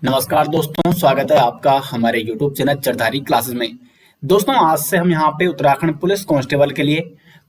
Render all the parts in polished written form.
नमस्कार दोस्तों, स्वागत है आपका हमारे YouTube चैनल चरधारी क्लासेस में। दोस्तों, आज से हम यहाँ पे उत्तराखंड पुलिस कांस्टेबल के लिए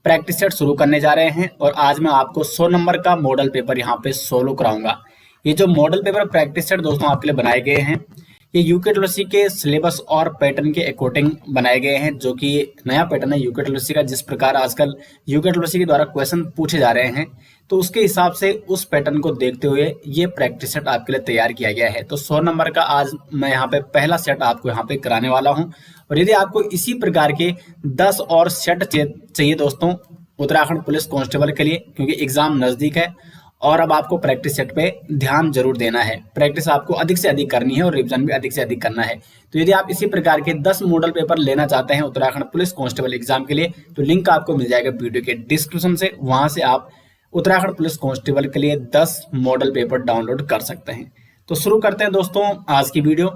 प्रैक्टिस सेट शुरू करने जा रहे हैं और आज मैं आपको 100 नंबर का मॉडल पेपर यहाँ पे सोल्व कराऊंगा। ये जो मॉडल पेपर प्रैक्टिस सेट दोस्तों आपके लिए बनाए गए हैं, ये यूकेटीसी के सिलेबस और पैटर्न के अकॉर्डिंग बनाए गए हैं, जो कि नया पैटर्न है यूकेटीसी का। जिस प्रकार आजकल यूकेटीसी के द्वारा क्वेश्चन पूछे जा रहे हैं, तो उसके हिसाब से उस पैटर्न को देखते हुए ये प्रैक्टिस सेट आपके लिए तैयार किया गया है। तो 100 नंबर का आज मैं यहाँ पे पहला सेट आपको यहाँ पे कराने वाला हूँ। और यदि आपको इसी प्रकार के 10 और सेट चाहिए दोस्तों उत्तराखंड पुलिस कांस्टेबल के लिए, क्योंकि एग्जाम नजदीक है और अब आपको प्रैक्टिस सेट पे ध्यान जरूर देना है। प्रैक्टिस आपको अधिक से अधिक करनी है और रिवीजन भी अधिक से अधिक करना है। तो यदि आप इसी प्रकार के 10 मॉडल पेपर लेना चाहते हैं उत्तराखंड पुलिस कांस्टेबल एग्जाम के लिए, तो लिंक आपको मिल जाएगा वीडियो के डिस्क्रिप्शन से। वहां से आप उत्तराखंड पुलिस कांस्टेबल के लिए 10 मॉडल पेपर डाउनलोड कर सकते हैं। तो शुरू करते हैं दोस्तों आज की वीडियो।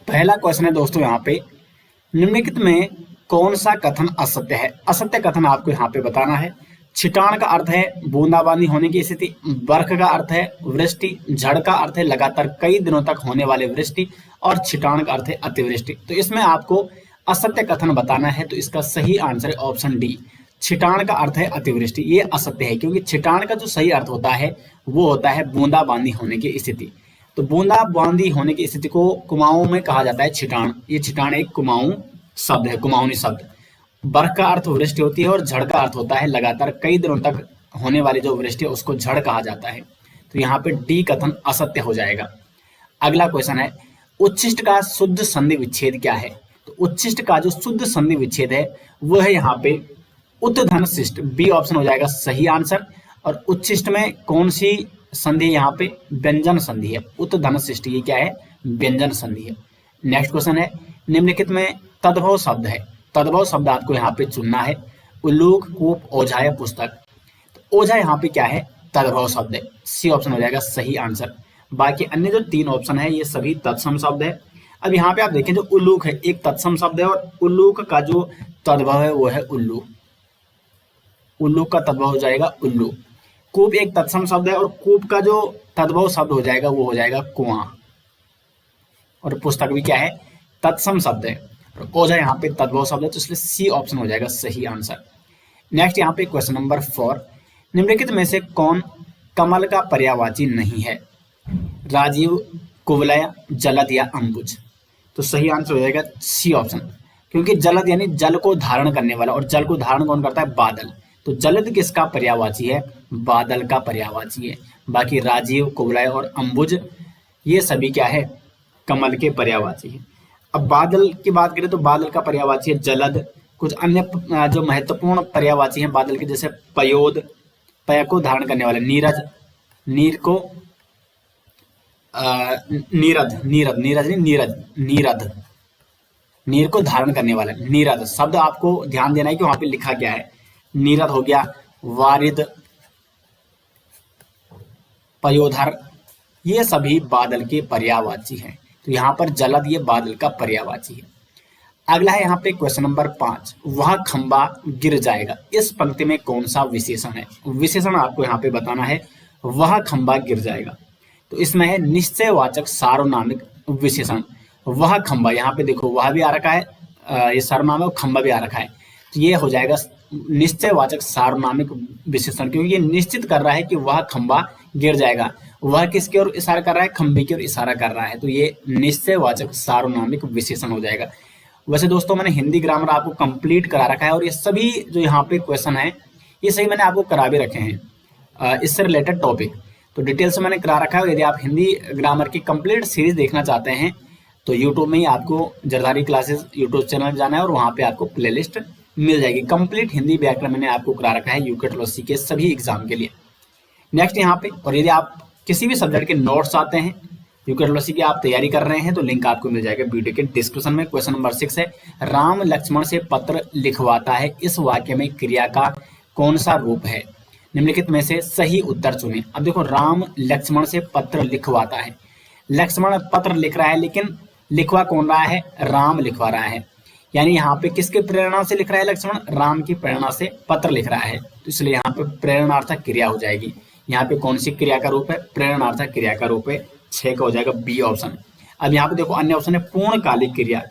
पहला क्वेश्चन है दोस्तों यहाँ पे, निम्नलिखित में कौन सा कथन असत्य है? असत्य कथन आपको यहाँ पे बताना है। छिटाण का अर्थ है बूंदाबांदी होने की स्थिति, बर्फ का अर्थ है वृष्टि, झड़ का अर्थ है लगातार कई दिनों तक होने वाली वृष्टि, और छिटाण का अर्थ है अतिवृष्टि। तो इसमें आपको असत्य कथन बताना है, तो इसका सही आंसर है ऑप्शन डी। छिटाण का अर्थ है अतिवृष्टि, ये असत्य है, क्योंकि छिटाण का जो सही अर्थ होता है वो होता है बूंदाबांदी होने की स्थिति। तो बूंदाबांदी होने की स्थिति को कुमाऊं में कहा जाता है छिटाण। ये छिटाण एक कुमाऊं शब्द है, कुमाऊनी शब्द। बर्फ का अर्थ वृष्टि होती है और झड़ का अर्थ होता है लगातार कई दिनों तक होने वाली जो वृष्टि है उसको झड़ कहा जाता है। तो यहाँ पे डी कथन असत्य हो जाएगा। अगला क्वेश्चन है, उच्छिष्ट का शुद्ध संधि विच्छेद क्या है? तो उच्छिष्ट का जो शुद्ध संधि विच्छेद है वो है यहाँ पे उत्तधन शिष्ट। बी ऑप्शन हो जाएगा सही आंसर। और उच्छिष्ट में कौन सी संधि? यहाँ पे व्यंजन संधि है। उत्तधन शिष्ट ये क्या है? व्यंजन संधि है। नेक्स्ट क्वेश्चन है, निम्नलिखित में तद्भव शब्द है। तद्भव शब्द आपको यहाँ पे चुनना है। उल्लूक, कूप, ओझा या पुस्तक। तो ओझा यहाँ पे क्या है? तद्भव शब्द है। सी ऑप्शन हो जाएगा सही आंसर। बाकी अन्य जो 3 ऑप्शन है ये सभी तत्सम शब्द है। अब यहाँ पे आप देखें, जो उल्लूक है एक तत्सम शब्द है और उल्लूक का जो तद्भव है वो है उल्लू। उल्लूक का तद्भव हो जाएगा उल्लू। कूप एक तत्सम शब्द है और कूप का जो तद्भव शब्द हो जाएगा वो हो जाएगा कुआं। और पुस्तक भी क्या है? तत्सम शब्द है। और ओझा यहाँ पे तद्भव शब्द है, तो इसलिए सी ऑप्शन हो जाएगा सही आंसर। नेक्स्ट यहाँ पे क्वेश्चन नंबर 4, निम्नलिखित में से कौन कमल का पर्यायवाची नहीं है? राजीव, कुवलय, जलद या अंबुज। तो सही आंसर हो जाएगा सी ऑप्शन, क्योंकि जलद यानी जल को धारण करने वाला, और जल को धारण कौन करता है? बादल। तो जलद किसका पर्यायवाची है? बादल का पर्यायवाची है। बाकी राजीव, कुवलय और अंबुज ये सभी क्या है? कमल के पर्यायवाची है। अब बादल की बात करें तो बादल का पर्यायवाची है जलद। कुछ अन्य जो महत्वपूर्ण पर्यायवाची हैं बादल के, जैसे पयोद, पय को धारण करने वाले, नीरज, नीर को नीरद, नीरद, नीरज नहीं नीरज, नीरद, नीर को धारण करने वाला नीरद शब्द आपको ध्यान देना है कि वहां पे लिखा क्या है। नीरद हो गया, वारिद, पयोधर, ये सभी बादल के पर्यायवाची हैं। तो यहाँ पर जलद ये बादल का पर्यायवाची है। अगला है यहाँ पे क्वेश्चन नंबर 5, वह खंबा गिर जाएगा। इस पंक्ति में कौन सा विशेषण है? विशेषण आपको यहाँ पे बताना है। वह खंबा गिर जाएगा, तो इसमें है निश्चयवाचक सार्वनामिक विशेषण। वह खंबा, यहाँ पे देखो वह भी आ रखा है, ये सर्वनाम है, खंबा भी आ रखा है, तो ये हो जाएगा निश्चयवाचक सार्वनामिक विशेषण, क्योंकि ये निश्चित कर रहा है कि वह खंबा गिर जाएगा। वह किसकी ओर इशारा कर रहा है? खंबे की ओर इशारा कर रहा है, तो ये निश्चयवाचक सार्वनामिक विशेषण हो जाएगा। वैसे दोस्तों मैंने हिंदी ग्रामर आपको कंप्लीट करा रखा है, और ये सभी जो यहाँ पे क्वेश्चन है ये सही मैंने आपको करा भी रखे हैं इससे रिलेटेड टॉपिक, तो डिटेल से मैंने करा रखा है। यदि आप हिंदी ग्रामर की कंप्लीट सीरीज देखना चाहते हैं तो यूट्यूब में ही आपको जरधारी क्लासेस यूट्यूब चैनल में जाना है और वहाँ पे आपको प्लेलिस्ट मिल जाएगी। कंप्लीट हिंदी व्याकरण मैंने आपको करा रखा है यूकेटीसी के सभी एग्जाम के लिए। नेक्स्ट यहाँ पे, और यदि आप किसी भी सब्जेक्ट के नोट्स आते हैं यूकेटीसी की आप तैयारी कर रहे हैं तो लिंक आपको मिल जाएगा वीडियो के डिस्क्रिप्शन में। क्वेश्चन नंबर 6 है, राम लक्ष्मण से पत्र लिखवाता है, इस वाक्य में क्रिया का कौन सा रूप है? निम्नलिखित में से सही उत्तर चुनें। अब देखो, राम लक्ष्मण से पत्र लिखवाता है, लक्ष्मण पत्र लिख रहा है, लेकिन लिखवा कौन रहा है? राम लिखवा रहा है। यानी यहाँ पे किसके प्रेरणा से लिख रहा है लक्ष्मण? राम की प्रेरणा से पत्र लिख रहा है, तो इसलिए यहाँ पे प्रेरणार्थक क्रिया हो जाएगी। यहाँ पे कौन सी क्रिया का रूप है? प्रेरणार्थक क्रिया का रूप है 6 का हो जाएगा बी ऑप्शन। अब यहाँ पे देखो अन्य ऑप्शन है पूर्णकालिक क्रिया।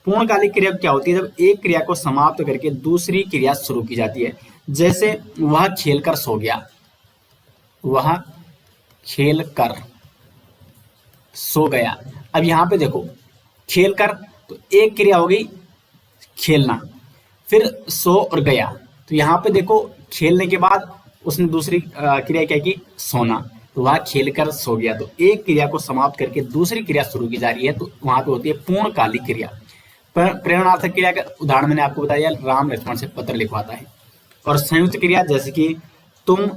पूर्णकालिक क्रिया क्या होती है? जब एक क्रिया को समाप्त करके दूसरी क्रिया शुरू की जाती है। जैसे वह खेलकर सो गया, वह खेल कर सो गया। अब यहाँ पे देखो खेल कर, तो एक क्रिया हो गई खेलना, फिर सो और गया। तो यहाँ पे देखो खेलने के बाद उसने दूसरी क्रिया क्या की? सोना। तो वह खेल कर सो गया। तो एक क्रिया को समाप्त करके दूसरी क्रिया शुरू की जा रही है, तो वहां पे होती है पूर्णकालिक क्रिया। प्रेरणार्थक क्रिया का उदाहरण मैंने आपको बताया, राम लक्ष्मण से पत्र लिखवाता है। और संयुक्त क्रिया जैसे कि तुम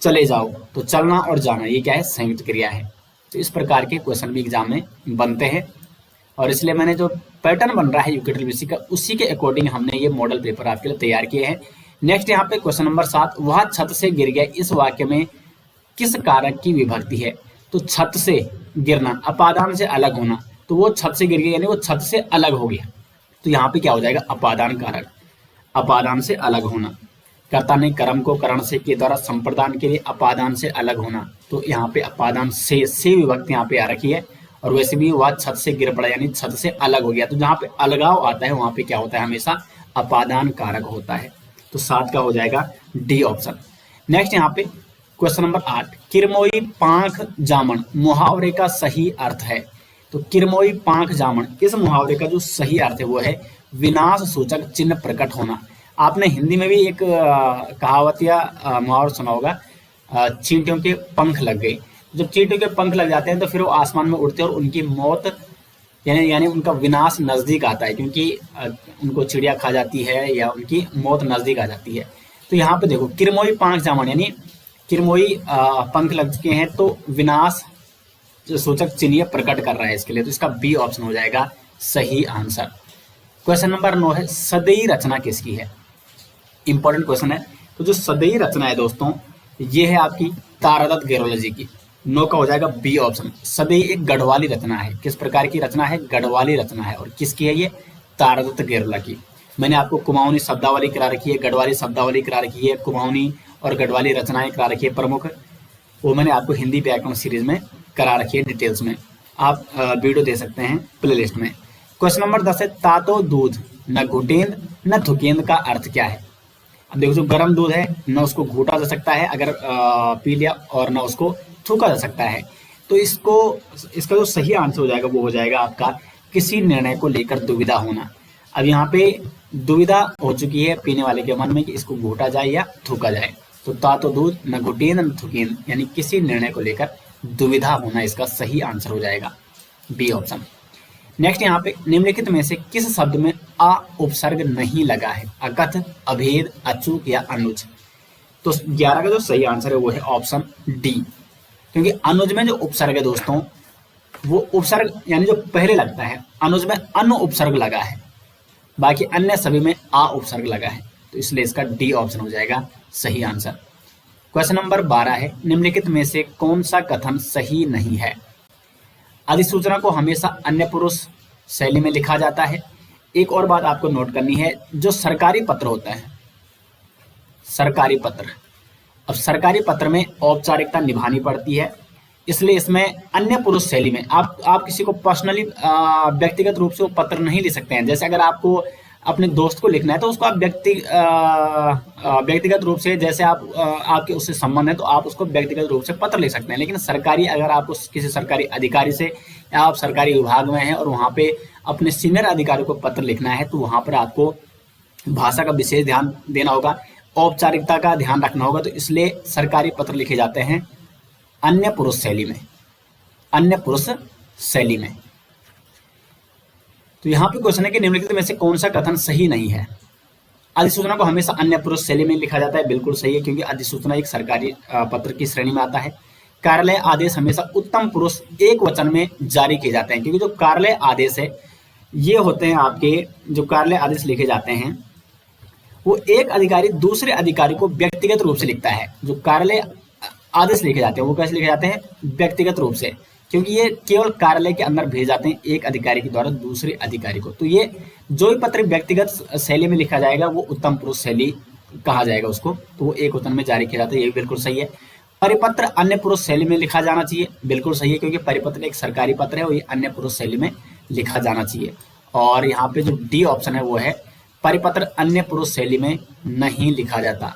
चले जाओ, तो चलना और जाना ये क्या है? संयुक्त क्रिया है। तो इस प्रकार के क्वेश्चन भी एग्जाम में बनते हैं, और इसलिए मैंने जो पैटर्न बन रहा है यूकेटीसी का, उसी के अकॉर्डिंग हमने ये मॉडल पेपर आपके लिए तैयार किए हैं। नेक्स्ट यहाँ पे क्वेश्चन नंबर 7, वह छत से गिर गया, इस वाक्य में किस कारक की विभक्ति है? तो छत से गिरना, अपादान से अलग होना, तो वो छत से गिर गया यानी वो छत से अलग हो गया। तो यहाँ पे क्या हो जाएगा? अपादान कारक, अपादान से अलग होना। कर्ता ने कर्म को करण से के द्वारा संप्रदान के लिए अपादान से अलग होना, तो यहाँ पे अपादान से विभक्ति यहाँ पे आ रखी है। और वैसे भी वह छत से गिर पड़ा यानी छत से अलग हो गया, तो जहाँ पे अलगाव आता है वहां पे क्या होता है? हमेशा अपादान कारक होता है। तो 7 का हो जाएगा डी ऑप्शन। नेक्स्ट यहाँ पे क्वेश्चन नंबर 8, किरमोई पांख जामन मुहावरे का सही अर्थ है। तो किरमोई पांख जामन, इस मुहावरे का जो सही अर्थ है वो है विनाश सूचक चिन्ह प्रकट होना। आपने हिंदी में भी एक कहावत या मुहावरा सुना होगा, चींटियों के पंख लग गए। जब चींटियों के पंख लग जाते हैं तो फिर वो आसमान में उड़ते हैं और उनकी मौत यानी उनका विनाश नजदीक आता है, क्योंकि उनको चिड़िया खा जाती है या उनकी मौत नजदीक आ जाती है। तो यहाँ पे देखो किरमोई पांख जामन यानी किरमोई पंख लग चुके हैं, तो विनाश सूचक चिन्ह प्रकट कर रहा है इसके लिए, तो इसका बी ऑप्शन हो जाएगा सही आंसर। क्वेश्चन नंबर 9 है, सदैई रचना किसकी है? इंपॉर्टेंट क्वेश्चन है। तो जो सदैई रचना है दोस्तों, ये है आपकी तारादत्त गैरोला जी की। 9 का हो जाएगा बी ऑप्शन। सदैई एक गढ़वाली रचना है। किस प्रकार की रचना है? गढ़वाली रचना है। और किसकी है ये? तारादत्त गैरोला की। मैंने आपको कुमाऊनी शब्दावली करा रखी है, गढ़वाली शब्दावली करा रखी है, कुमाऊनी और गढ़वाली रचनाएं करा रखी है प्रमुख, वो मैंने आपको हिंदी व्याकरण सीरीज में करा रखी है डिटेल्स में। आप वीडियो दे सकते हैं प्लेलिस्ट में। क्वेश्चन नंबर 10 है, तातो दूध न घुटेंद न थुकेंद का अर्थ क्या है? अब देखो जो गर्म दूध है न उसको घूटा जा सकता है अगर पी लिया, और न उसको थूका जा सकता है। तो इसका जो सही आंसर हो जाएगा वो हो जाएगा आपका किसी निर्णय को लेकर दुविधा होना। अब यहाँ पे दुविधा हो चुकी है पीने वाले के मन में कि इसको घूटा जाए या थूका जाए। तो तातो दूध न घुटेंद न थुकेंद यानी किसी निर्णय को लेकर दुविधा होना, इसका सही आंसर हो जाएगा बी ऑप्शन। नेक्स्ट यहाँ पे निम्नलिखित में से किस शब्द में अ उपसर्ग नहीं लगा है? अकथ, अभेद, अचूक या अनुज। तो 11 का जो सही आंसर है वो है ऑप्शन डी, क्योंकि अनुज में जो उपसर्ग है दोस्तों वो उपसर्ग यानी जो पहले लगता है, अनुज में अनु उपसर्ग लगा है, बाकी अन्य सभी में आ उपसर्ग लगा है। तो इसलिए इसका डी ऑप्शन हो जाएगा सही आंसर। क्वेश्चन नंबर 12 है, निम्नलिखित में से कौन सा कथन सही नहीं है? अधिसूचना को हमेशा अन्य पुरुष शैली में लिखा जाता है। एक और बात आपको नोट करनी है, जो सरकारी पत्र होता है, सरकारी पत्र, अब सरकारी पत्र में औपचारिकता निभानी पड़ती है, इसलिए इसमें अन्य पुरुष शैली में आप किसी को पर्सनली व्यक्तिगत रूप से वो पत्र नहीं लिख सकते हैं। जैसे अगर आपको अपने दोस्त को लिखना है तो उसको आप व्यक्तिगत रूप से, जैसे आपके उससे संबंध है तो आप उसको व्यक्तिगत रूप से पत्र लिख सकते हैं। लेकिन सरकारी, अगर आपको किसी सरकारी अधिकारी से, या आप सरकारी विभाग में हैं और वहाँ पे अपने सीनियर अधिकारी को पत्र लिखना है, तो वहाँ पर आपको भाषा का विशेष ध्यान देना होगा, औपचारिकता का ध्यान रखना होगा। तो इसलिए सरकारी पत्र लिखे जाते हैं अन्य पुरुष शैली में, अन्य पुरुष शैली में। तो यहाँ पे क्वेश्चन है कि निम्नलिखित में से कौन सा कथन सही नहीं है? अधिसूचना को हमेशा अन्य पुरुष शैली में लिखा जाता है, बिल्कुल सही है, क्योंकि अधिसूचना एक सरकारी पत्र की श्रेणी में आता है। कार्यालय आदेश हमेशा उत्तम पुरुष एक वचन में जारी किए जाते हैं, क्योंकि जो कार्यालय आदेश है ये होते हैं आपके, जो कार्यालय आदेश लिखे जाते हैं वो एक अधिकारी दूसरे अधिकारी को व्यक्तिगत रूप से लिखता है। जो कार्यालय आदेश लिखे जाते हैं वो कैसे लिखे जाते हैं? व्यक्तिगत रूप से, क्योंकि ये केवल कार्यालय के अंदर भेजे जाते हैं एक अधिकारी के द्वारा दूसरे अधिकारी को। तो ये जो भी पत्र व्यक्तिगत शैली में लिखा जाएगा वो उत्तम पुरुष शैली कहा जाएगा उसको, तो वो एक वचन में जारी किया जाता है, ये भी बिल्कुल सही है। परिपत्र अन्य पुरुष शैली में लिखा जाना चाहिए, बिल्कुल सही है, क्योंकि परिपत्र एक सरकारी पत्र है और ये अन्य पुरुष शैली में लिखा जाना चाहिए। और यहाँ पे जो डी ऑप्शन है वो है परिपत्र अन्य पुरुष शैली में नहीं लिखा जाता,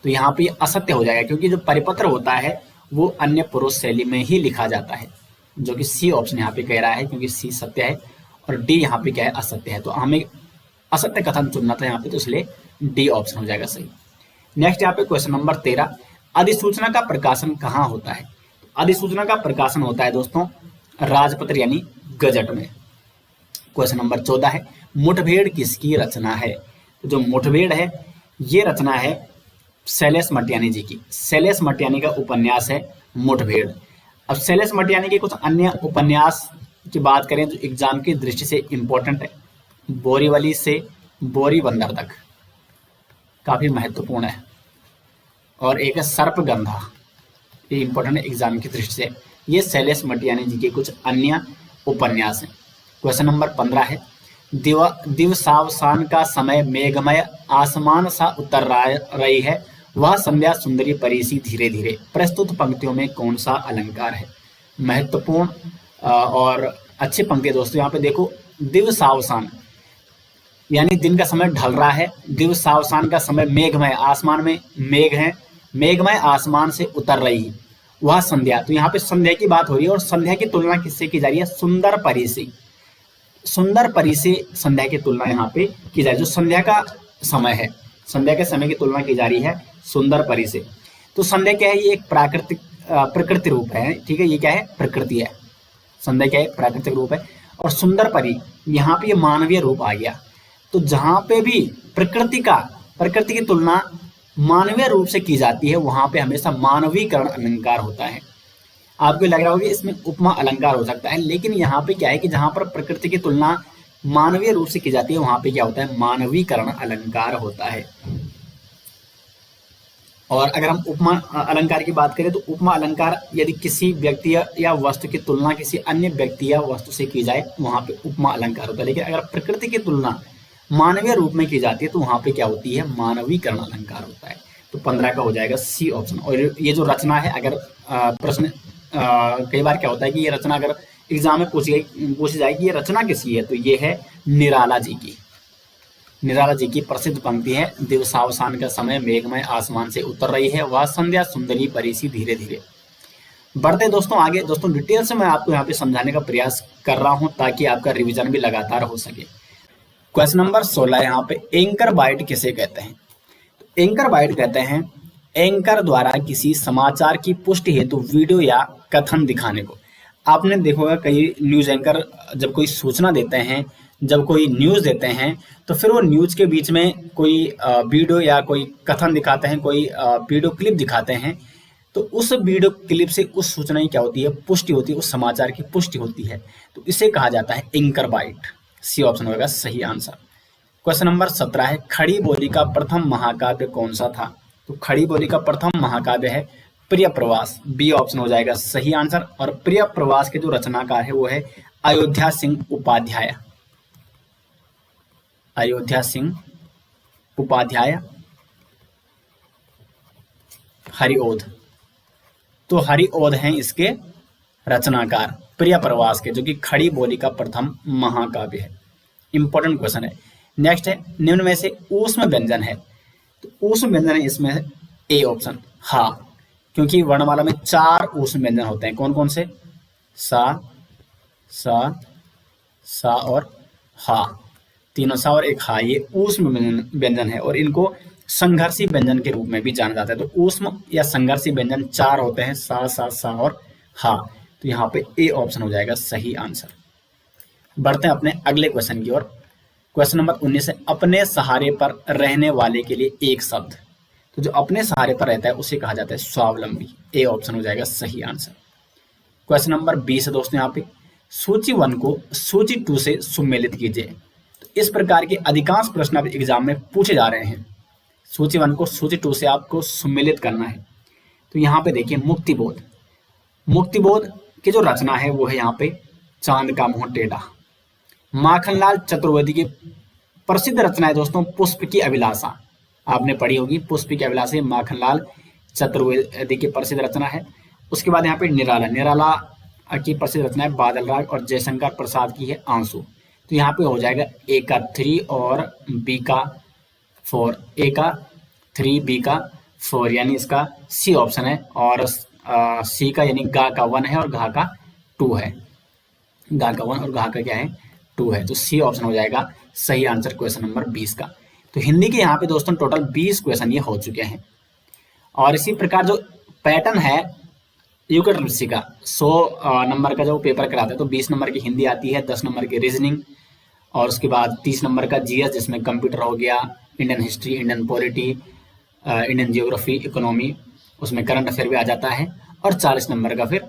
तो यहाँ पे असत्य हो जाएगा, क्योंकि जो परिपत्र होता है वो अन्य पुरुष शैली में ही लिखा जाता है, जो कि सी ऑप्शन यहाँ पे कह रहा है, क्योंकि सी सत्य है और डी यहाँ पे क्या है, असत्य है। तो हमें असत्य कथन चुनना था यहाँ पे, तो इसलिए डी ऑप्शन हो जाएगा सही। नेक्स्ट यहाँ पे क्वेश्चन नंबर 13, अधिसूचना का प्रकाशन कहाँ होता है? अधिसूचना का प्रकाशन होता है दोस्तों राजपत्र यानी गजट में। क्वेश्चन नंबर 14 है, मुठभेड़ किसकी रचना है? तो जो मुठभेड़ है ये रचना है शैलेश मटियानी जी की। शैलेश मटियानी का उपन्यास है मुठभेड़। अब शैलेश मटियानी के कुछ अन्य उपन्यास की बात करें तो एग्जाम की दृष्टि से इंपॉर्टेंट है, बोरीवली से बोरीबंदर तक काफी महत्वपूर्ण है, और एक है सर्पगंधा, ये इंपॉर्टेंट है एग्जाम की दृष्टि से। ये शैलेश मटियानी जी के कुछ अन्य उपन्यास हैं। क्वेश्चन नंबर 15 है, दिवसावसान का समय मेघमय आसमान सा उतर रही है, वह संध्या सुंदरी परिसी धीरे धीरे। प्रस्तुत पंक्तियों में कौन सा अलंकार है? महत्वपूर्ण और अच्छी पंक्ति है दोस्तों। यहाँ पे देखो, दिवसावसान यानी दिन का समय ढल रहा है, दिवसावसान का समय मेघमय, आसमान में मेघ है, मेघमय आसमान से उतर रही वह संध्या। तो यहाँ पे संध्या की बात हो रही है और संध्या की तुलना किससे की जा रही है? सुंदर परी से। सुंदर परी से संध्या की तुलना यहाँ पे की जा रही है। जो संध्या का समय है, संध्या के समय की तुलना की जा रही है सुंदर परी से। तो संध्या क्या है? ये एक प्राकृतिक प्रकृति रूप है, ठीक है, ये क्या है? प्रकृति है। संध्या क्या है? प्राकृतिक रूप है। और सुंदर परी यहाँ पे ये मानवीय रूप आ गया। तो जहां पे भी प्रकृति की तुलना मानवीय रूप से की जाती है, वहां पे हमेशा मानवीकरण अलंकार होता है। आपको लग रहा होगा इसमें उपमा अलंकार हो सकता है, लेकिन यहाँ पे क्या है कि जहां पर प्रकृति की तुलना मानवीय रूप से की जाती है, वहां पे क्या होता है? मानवीकरण अलंकार होता है। और अगर हम उपमा अलंकार की बात करें तो उपमा अलंकार यदि किसी व्यक्ति या वस्तु की तुलना किसी अन्य व्यक्ति या वस्तु से की जाए, वहां पे उपमा अलंकार होता है। लेकिन अगर प्रकृति की तुलना मानवीय रूप में की जाती है तो वहां पे क्या होती है? मानवीकरण अलंकार होता है। तो 15 का हो जाएगा सी ऑप्शन। और ये जो रचना है, अगर प्रश्न कई बार क्या होता है कि ये रचना अगर एग्जाम में पूछी जाए कि ये रचना किसकी है, तो ये है निराला जी की। निराला जी की प्रसिद्ध पंक्ति है, दिवसावसान का समय मेघमय आसमान से उतर रही है, वह संध्या सुंदरी परिसी धीरे धीरे। बढ़ते दोस्तों आगे। दोस्तों डिटेल से मैं आपको यहाँ पे समझाने का प्रयास कर रहा हूँ ताकि आपका रिवीजन भी लगातार हो सके। क्वेश्चन नंबर 16 यहाँ पे, एंकर बाइट किसे कहते हैं? तो एंकर बाइट कहते हैं एंकर द्वारा किसी समाचार की पुष्टि हेतु वीडियो या कथन दिखाने को। आपने देखा होगा कई न्यूज एंकर जब कोई सूचना देते हैं, जब कोई न्यूज देते हैं, तो फिर वो न्यूज के बीच में कोई वीडियो या कोई कथन दिखाते हैं, कोई वीडियो क्लिप दिखाते हैं। तो उस वीडियो क्लिप से उस सूचना की क्या होती है? पुष्टि होती है, उस समाचार की पुष्टि होती है। तो इसे कहा जाता है एंकर बाइट। सी ऑप्शन होगा सही आंसर। क्वेश्चन नंबर 17 है, खड़ी बोली का प्रथम महाकाव्य कौन सा था? तो खड़ी बोली का प्रथम महाकाव्य है प्रिय प्रवास। बी ऑप्शन हो जाएगा सही आंसर। और प्रिय प्रवास के जो रचनाकार है वो है अयोध्या सिंह उपाध्याय। अयोध्या सिंह उपाध्याय। हरिओध, तो हरिओध हैं इसके रचनाकार प्रिय प्रवास के, जो कि खड़ी बोली का प्रथम महाकाव्य है। इंपॉर्टेंट क्वेश्चन है। नेक्स्ट है, निम्न में से ऊष्म व्यंजन है? तो ऊष्म व्यंजन है इसमें ए ऑप्शन हा, क्योंकि वर्णमाला में 4 ऊष्म व्यंजन होते हैं। कौन कौन से? सा, सा, सा और हा, तीनों सा और एक हा, ये ऊष्म व्यंजन है और इनको संघर्षी व्यंजन के रूप में भी जाना जाता है। तो ऊष्म या संघर्षी व्यंजन 4 होते हैं, सा, सा, सा और हा। तो यहाँ पे ए ऑप्शन हो जाएगा सही आंसर। बढ़ते हैं अपने अगले क्वेश्चन की ओर। क्वेश्चन नंबर 19 है, अपने सहारे पर रहने वाले के लिए एक शब्द। तो जो अपने सहारे पर रहता है उसे कहा जाता है स्वावलंबी। ए ऑप्शन हो जाएगा सही आंसर। क्वेश्चन नंबर 20 है दोस्तों, यहाँ पे सूची 1 को सूची 2 से सुमेलित कीजिए। तो इस प्रकार के अधिकांश प्रश्न अब एग्जाम में पूछे जा रहे हैं। सूची 1 को सूची 2 से आपको सुमेलित करना है। तो यहाँ पे देखिए, मुक्तिबोध। मुक्तिबोध की जो रचना है वो है यहाँ पे चांद का मुंह टेढ़ा। माखनलाल चतुर्वेदी की प्रसिद्ध रचना है दोस्तों पुष्प की अभिलाषा। आपने पढ़ी होगी, पुष्प की अभिलाषा माखनलाल चतुर्वेदी की प्रसिद्ध रचना है। उसके बाद यहाँ पे निराला, निराला की प्रसिद्ध रचना है बादल राग, और जयशंकर प्रसाद की है आंसू। तो यहाँ पे हो जाएगा ए का 3 और बी का 4, ए का 3 बी का 4, यानी इसका सी ऑप्शन है। और सी का यानी गा का 1 है और घा का 2 है, गा का 1 और घा का क्या है 2 है, तो सी ऑप्शन हो जाएगा सही आंसर क्वेश्चन नंबर 20 का। तो हिंदी के यहाँ पे दोस्तों टोटल 20 क्वेश्चन ये हो चुके हैं। और इसी प्रकार जो पैटर्न है यूकेट्रिप्सी का 100 नंबर का जो पेपर कराते हैं, तो 20 नंबर की हिंदी आती है, 10 नंबर की रीजनिंग, और उसके बाद 30 नंबर का जीएस जिसमें कंप्यूटर हो गया, Indian history, Indian polity, Indian geography, economy, उसमें करंट अफेयर भी आ जाता है, और 40 नंबर का फिर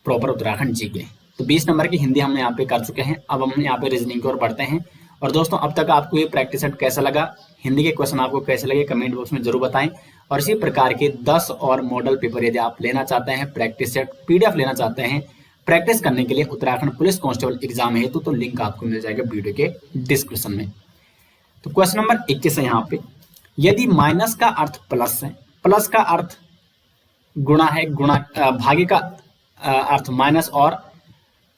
प्रॉपर उत्तराखंड जीके। तो 20 नंबर की हिंदी हमने यहाँ पे कर चुके हैं। अब हम यहाँ पे रीजनिंग की ओर बढ़ते हैं। और दोस्तों अब तक आपको ये प्रैक्टिस सेट कैसा लगा, हिंदी के क्वेश्चन आपको कैसे लगे, कमेंट बॉक्स में जरूर बताएं। और इसी प्रकार के 10 और मॉडल पेपर यदि आप लेना चाहते हैं, प्रैक्टिस सेट पीडीएफ लेना चाहते हैं प्रैक्टिस करने के लिए उत्तराखंड पुलिस कांस्टेबल एग्जाम हेतु, तो लिंक आपको मिल जाएगा वीडियो के डिस्क्रिप्शन में। तो क्वेश्चन नंबर 21 है यहाँ पे, यदि माइनस का अर्थ प्लस है, प्लस का अर्थ गुणा है, गुणा भागे का अर्थ माइनस और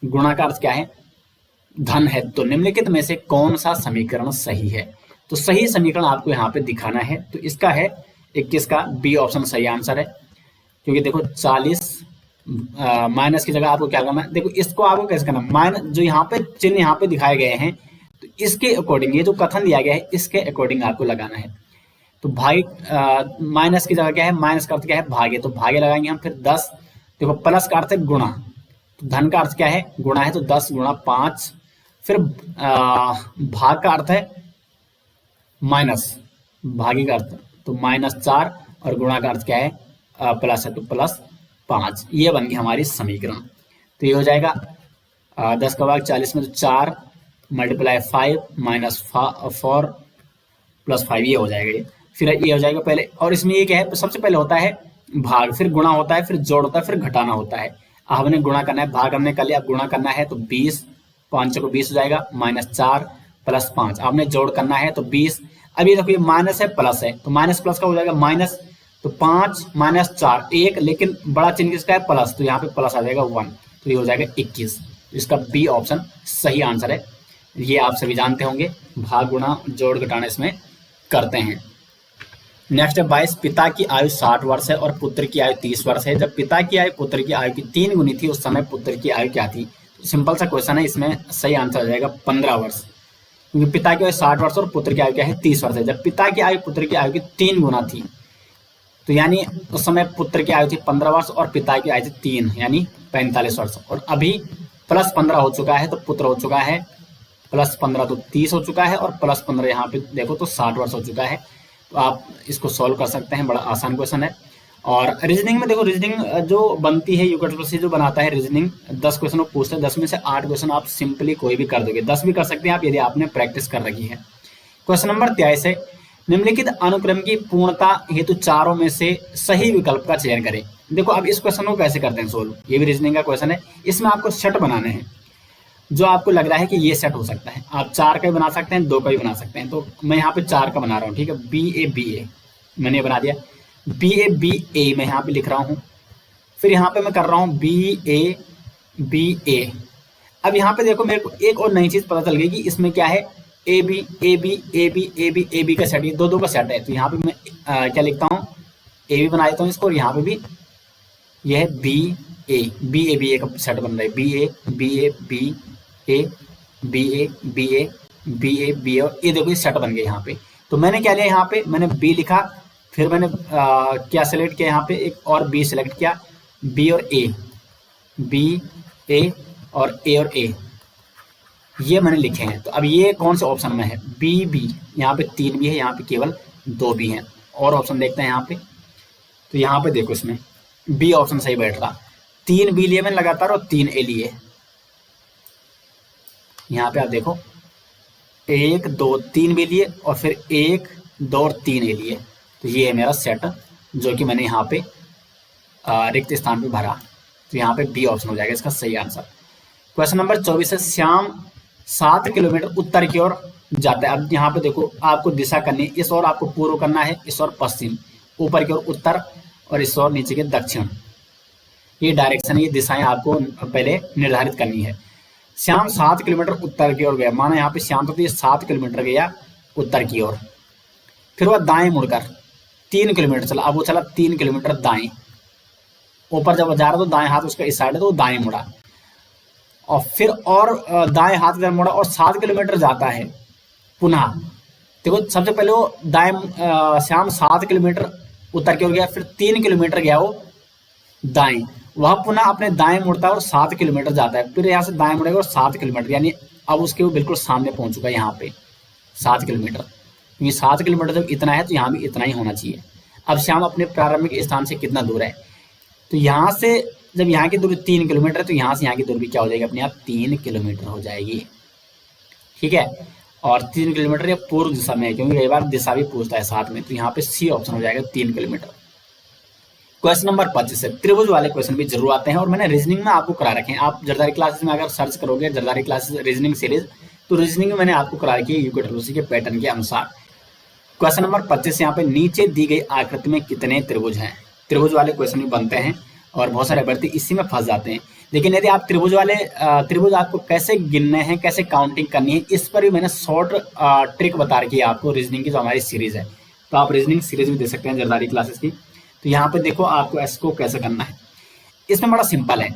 गुणा का अर्थ क्या है धन है, तो निम्नलिखित में से कौन सा समीकरण सही है। तो सही समीकरण आपको यहाँ पे दिखाना है, तो इसका है 21 का बी ऑप्शन सही आंसर है। क्योंकि देखो 40 माइनस की जगह आपको क्या करना है, देखो इसको आपको कैसे करना है, माइनस जो यहाँ पे चिन्ह यहाँ पे दिखाए गए हैं, तो इसके अकॉर्डिंग ये जो कथन दिया गया है इसके अकॉर्डिंग आपको लगाना है। तो भागे माइनस की जगह क्या है, माइनस का अर्थ क्या है भागे, तो भागे लगाएंगे हम। फिर 10, देखो प्लस का अर्थ है गुणा, तो धन का अर्थ क्या है गुणा है, तो 10 गुणा 5। फिर भाग का अर्थ है माइनस, भागी का अर्थ तो -4, और गुणा का अर्थ क्या है प्लस है, तो +5। ये बन गई हमारी समीकरण। तो ये हो जाएगा 10 का भाग 40 में, तो 4 × 5 -4 +5, ये हो जाएगा ये। फिर ये हो जाएगा पहले, और इसमें ये क्या है, सबसे पहले होता है भाग, फिर गुणा होता है, फिर जोड़ होता है, फिर घटाना होता है। हमने गुणा करना है, भाग हमने कर लिया, अब गुणा करना है, तो 20, 5 को 20 हो जाएगा, -4 + 5। आपने जोड़ करना है तो 20। अब ये देखो ये माइनस है प्लस है, तो माइनस प्लस का हो जाएगा माइनस, तो 5 - 4 1, लेकिन बड़ा चिन्ह किसका है प्लस, तो यहाँ पे प्लस आ जाएगा 1, तो ये हो जाएगा 21। इसका बी ऑप्शन सही आंसर है। ये आप सभी जानते होंगे, भाग गुणा जोड़ घटाना इसमें करते हैं। नेक्स्ट है 22, पिता की आयु 60 वर्ष है और पुत्र की आयु 30 वर्ष है। जब पिता की आयु पुत्र की आयु की 3 गुनी थी, उस समय पुत्र की आयु क्या थी। तो सिंपल सा क्वेश्चन है, इसमें सही आंसर हो जाएगा 15 वर्ष, क्योंकि पिता की आयु 60 वर्ष और पुत्र की आयु क्या है 30 वर्ष है। जब पिता की आयु पुत्र की आयु की 3 गुना थी, तो यानी उस समय पुत्र की आयु थी 15 वर्ष और पिता की आयु थी 3, यानी 45 वर्ष। और अभी +15 हो चुका है, तो पुत्र हो चुका है +15 तो 30 हो चुका है, और +15 यहाँ पे देखो तो 60 वर्ष हो चुका है। तो आप इसको सॉल्व कर सकते हैं, बड़ा आसान क्वेश्चन है। और रीजनिंग में देखो, रीजनिंग जो बनती है यूकेट्रिप्सी जो बनाता है रीजनिंग, 10 क्वेश्चन पूछते हैं, 10 में से 8 क्वेश्चन आप सिंपली कोई भी कर दोगे, 10 भी कर सकते हैं आप यदि आपने प्रैक्टिस कर रखी है। क्वेश्चन नंबर 23 है, निम्नलिखित अनुक्रम की पूर्णता हेतु चारों में से सही विकल्प का चयन करें। देखो अब इस क्वेश्चन को कैसे करते हैं सोल्व, ये भी रीजनिंग का क्वेश्चन है। इसमें आपको सेट बनाने हैं, जो आपको लग रहा है कि ये सेट हो सकता है। आप 4 का भी बना सकते हैं, 2 का भी बना सकते हैं। तो मैं यहाँ पे 4 का बना रहा हूँ, ठीक है। BA मैंने बना दिया, BA मैं यहाँ पे लिख रहा हूँ। फिर यहाँ पे मैं कर रहा हूँ BA। अब यहाँ पे देखो मेरे को एक और नई चीज पता चल गई कि इसमें क्या है AB का सेट, ये दो का सेट है। तो यहाँ पे मैं क्या लिखता हूँ, AB बना देता हूँ इसको, और यहाँ पे भी यह है BA का सेट बन रहा है, BA और ये देखो ये सेट बन गए यहाँ पे। तो मैंने क्या लिया, यहाँ पे मैंने B लिखा, फिर मैंने क्या सेलेक्ट किया, यहाँ पे एक और B सेलेक्ट किया, B और A और A, ये मैंने लिखे हैं। तो अब ये कौन से ऑप्शन में है, B। यहाँ पे 3 भी है, यहाँ पे केवल 2 भी हैं। और ऑप्शन देखते हैं यहाँ पे, तो यहाँ पे देखो इसमें B ऑप्शन सही बैठ रहा, 3 B लिए मैंने लगातार और 3 A लिए। यहाँ पे आप देखो 1 2 3 B लिए, और फिर 1 2 और 3 A लिए। तो ये है मेरा सेट, जो कि मैंने यहाँ पे रिक्त स्थान पे भरा। तो यहाँ पे B ऑप्शन हो जाएगा इसका सही आंसर। क्वेश्चन नंबर 24 है, श्याम 7 किलोमीटर उत्तर की ओर जाता है। अब यहाँ पे देखो आपको दिशा करनी है, इस ओर आपको पूर्व करना है, इस ओर पश्चिम, ऊपर की ओर उत्तर और इस ओर नीचे के दक्षिण। ये डायरेक्शन, ये दिशाएं आपको पहले निर्धारित करनी है। श्याम 7 किलोमीटर उत्तर की ओर गया, माना यहाँ पे श्याम तो ये 7 किलोमीटर गया उत्तर की ओर। फिर वह दाएं मुड़कर 3 किलोमीटर चला, अब वो चला 3 किलोमीटर दाएं। ऊपर जब जा रहा तो दाएं हाथ उसका इस साइड है तो वो दाएं मुड़ा, और फिर और दाएं हाथ इधर मुड़ा और 7 किलोमीटर जाता है पुनः। देखो सबसे पहले वो दाएं श्याम 7 किलोमीटर उत्तर की ओर गया, फिर 3 किलोमीटर गया वो दाएं, वह पुनः अपने दाएं मुड़ता है और 7 किलोमीटर जाता है। फिर यहाँ से दाएं मुड़ेगा और 7 किलोमीटर, यानी अब उसके वो बिल्कुल सामने पहुंच चुका है यहाँ पे 7 किलोमीटर। क्योंकि 7 किलोमीटर जब इतना है तो यहाँ भी इतना ही होना चाहिए। अब श्याम अपने प्रारंभिक स्थान से कितना दूर है, तो यहाँ से जब यहाँ की दूरी 3 किलोमीटर है तो यहाँ से यहाँ की दूरी क्या हो जाएगी अपने आप 3 किलोमीटर हो जाएगी। ठीक है, और 3 किलोमीटर ये पूर्व दिशा में है, क्योंकि कई बार दिशा भी पूछता है साथ में, तो यहाँ पे सी ऑप्शन हो जाएगा 3 किलोमीटर। क्वेश्चन नंबर 25 है, त्रिभुज वाले क्वेश्चन भी जरूर आते हैं और मैंने रीजनिंग में आपको करा रखे हैं। आप जरदारी क्लासेस में अगर सर्च करोगे जरदारी क्लासेस रीजनिंग सीरीज, तो रीजनिंग में मैंने आपको करा रखी है यूके के पैटर्न के अनुसार। क्वेश्चन नंबर 25 यहाँ पे नीचे दी गई आकृति में कितने त्रिभुज हैं। त्रिभुज वाले क्वेश्चन भी बनते हैं और बहुत सारे अभ्यर्थी इसी में फंस जाते हैं। लेकिन यदि आप त्रिभुज आपको कैसे गिनने हैं, कैसे काउंटिंग करनी है, इस पर भी मैंने शॉर्ट ट्रिक बता रखी है आपको रीजनिंग की जो हमारी सीरीज है। तो आप रीजनिंग सीरीज भी दे सकते हैं जरदारी क्लासेस की। तो यहाँ पे देखो आपको इसको कैसे करना है, इसमें बड़ा सिंपल है।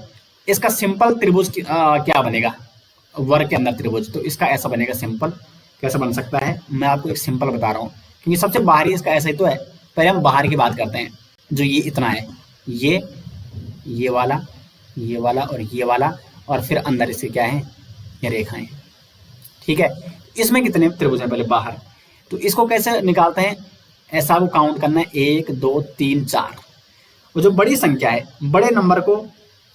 इसका सिंपल त्रिभुज क्या बनेगा, वर्ग के अंदर त्रिभुज, तो इसका ऐसा बनेगा सिंपल। कैसे बन सकता है मैं आपको एक सिंपल बता रहा हूँ, क्योंकि सबसे बाहरी इसका ऐसा ही तो है। पहले हम बाहर की बात करते हैं, जो ये इतना है, ये वाला और ये वाला, और फिर अंदर इसके क्या है, ये रेखाएं। ठीक है, इसमें कितने त्रिभुज हैं पहले बाहर, तो इसको कैसे निकालते हैं, ऐसा को काउंट करना है 1 2 3 4। वो जो बड़ी संख्या है, बड़े नंबर को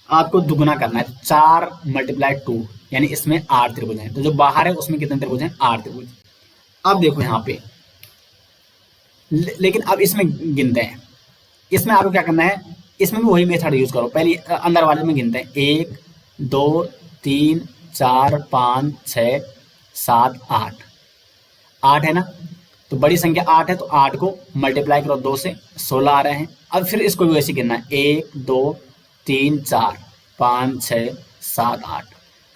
आपको दुगुना करना है, 4 × 2, यानी इसमें 8 त्रिभुज हैं। तो जो बाहर है उसमें कितने त्रिभुज हैं, 8 त्रिभुज। अब देखो यहाँ पे, लेकिन अब इसमें गिनते हैं। इसमें आपको क्या करना है, इसमें भी वही मेथड यूज करो। पहले अंदर वाले में गिनते हैं, 1 2 3 4 5 6 7 8, 8 है ना। तो बड़ी संख्या 8 है, तो 8 को मल्टीप्लाई करो 2 से, 16 आ रहे हैं। अब फिर इसको भी वैसे गिनना है, 1 2 3 4 5 6 7 8,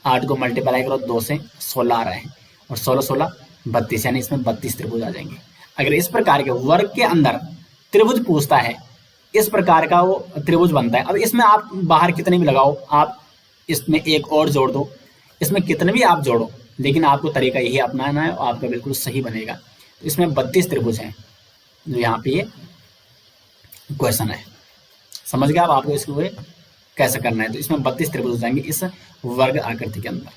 8 को मल्टीप्लाई करो 2 से, 16 आ रहे हैं, और 16 16 32, यानी इसमें 32 त्रिभुज आ जाएंगे। अगर इस प्रकार के वर्ग के अंदर त्रिभुज पूछता है, इस प्रकार का वो त्रिभुज बनता है। अब इसमें आप बाहर कितने भी लगाओ, आप इसमें एक और जोड़ दो, इसमें कितने भी आप जोड़ो, लेकिन आपको तरीका यही अपनाना है और आपका बिल्कुल सही बनेगा। तो इसमें 32 त्रिभुज हैं, जो यहाँ पे ये क्वेश्चन है। समझ गया अब आपको इसको कैसे करना है। तो इसमें 32 त्रिभुज हो जाएंगे इस वर्ग आकृति के अंदर।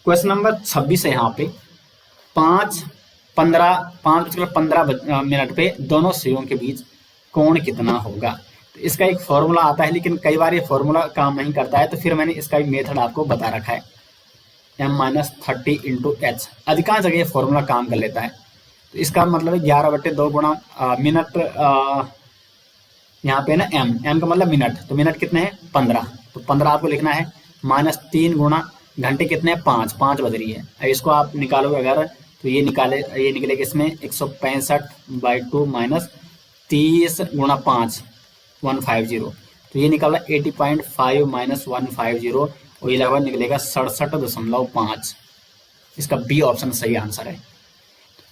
क्वेश्चन नंबर 26 है, यहाँ पे 5:15 पे दोनों सिरों के बीच कोण कितना होगा। तो इसका एक फॉर्मूला आता है, लेकिन कई बार ये फॉर्मूला काम नहीं करता है, तो फिर मैंने इसका एक मेथड आपको बता रखा है, m-30 × h। अधिकांश जगह ये फॉर्मूला काम कर लेता है। तो इसका मतलब है 11/2 गुणा मिनट, यहाँ पे ना m का मतलब मिनट, तो मिनट कितने हैं 15, तो 15 आपको लिखना है, -3 गुणा घंटे कितने हैं 5 बज रही है। अब इसको आप निकालोगे अगर, तो ये निकलेगा इसमें 165/2 -30 × 5 150, तो ये निकाला 80.5 - 150, और ये लगभग निकलेगा 67.5। इसका बी ऑप्शन सही आंसर है।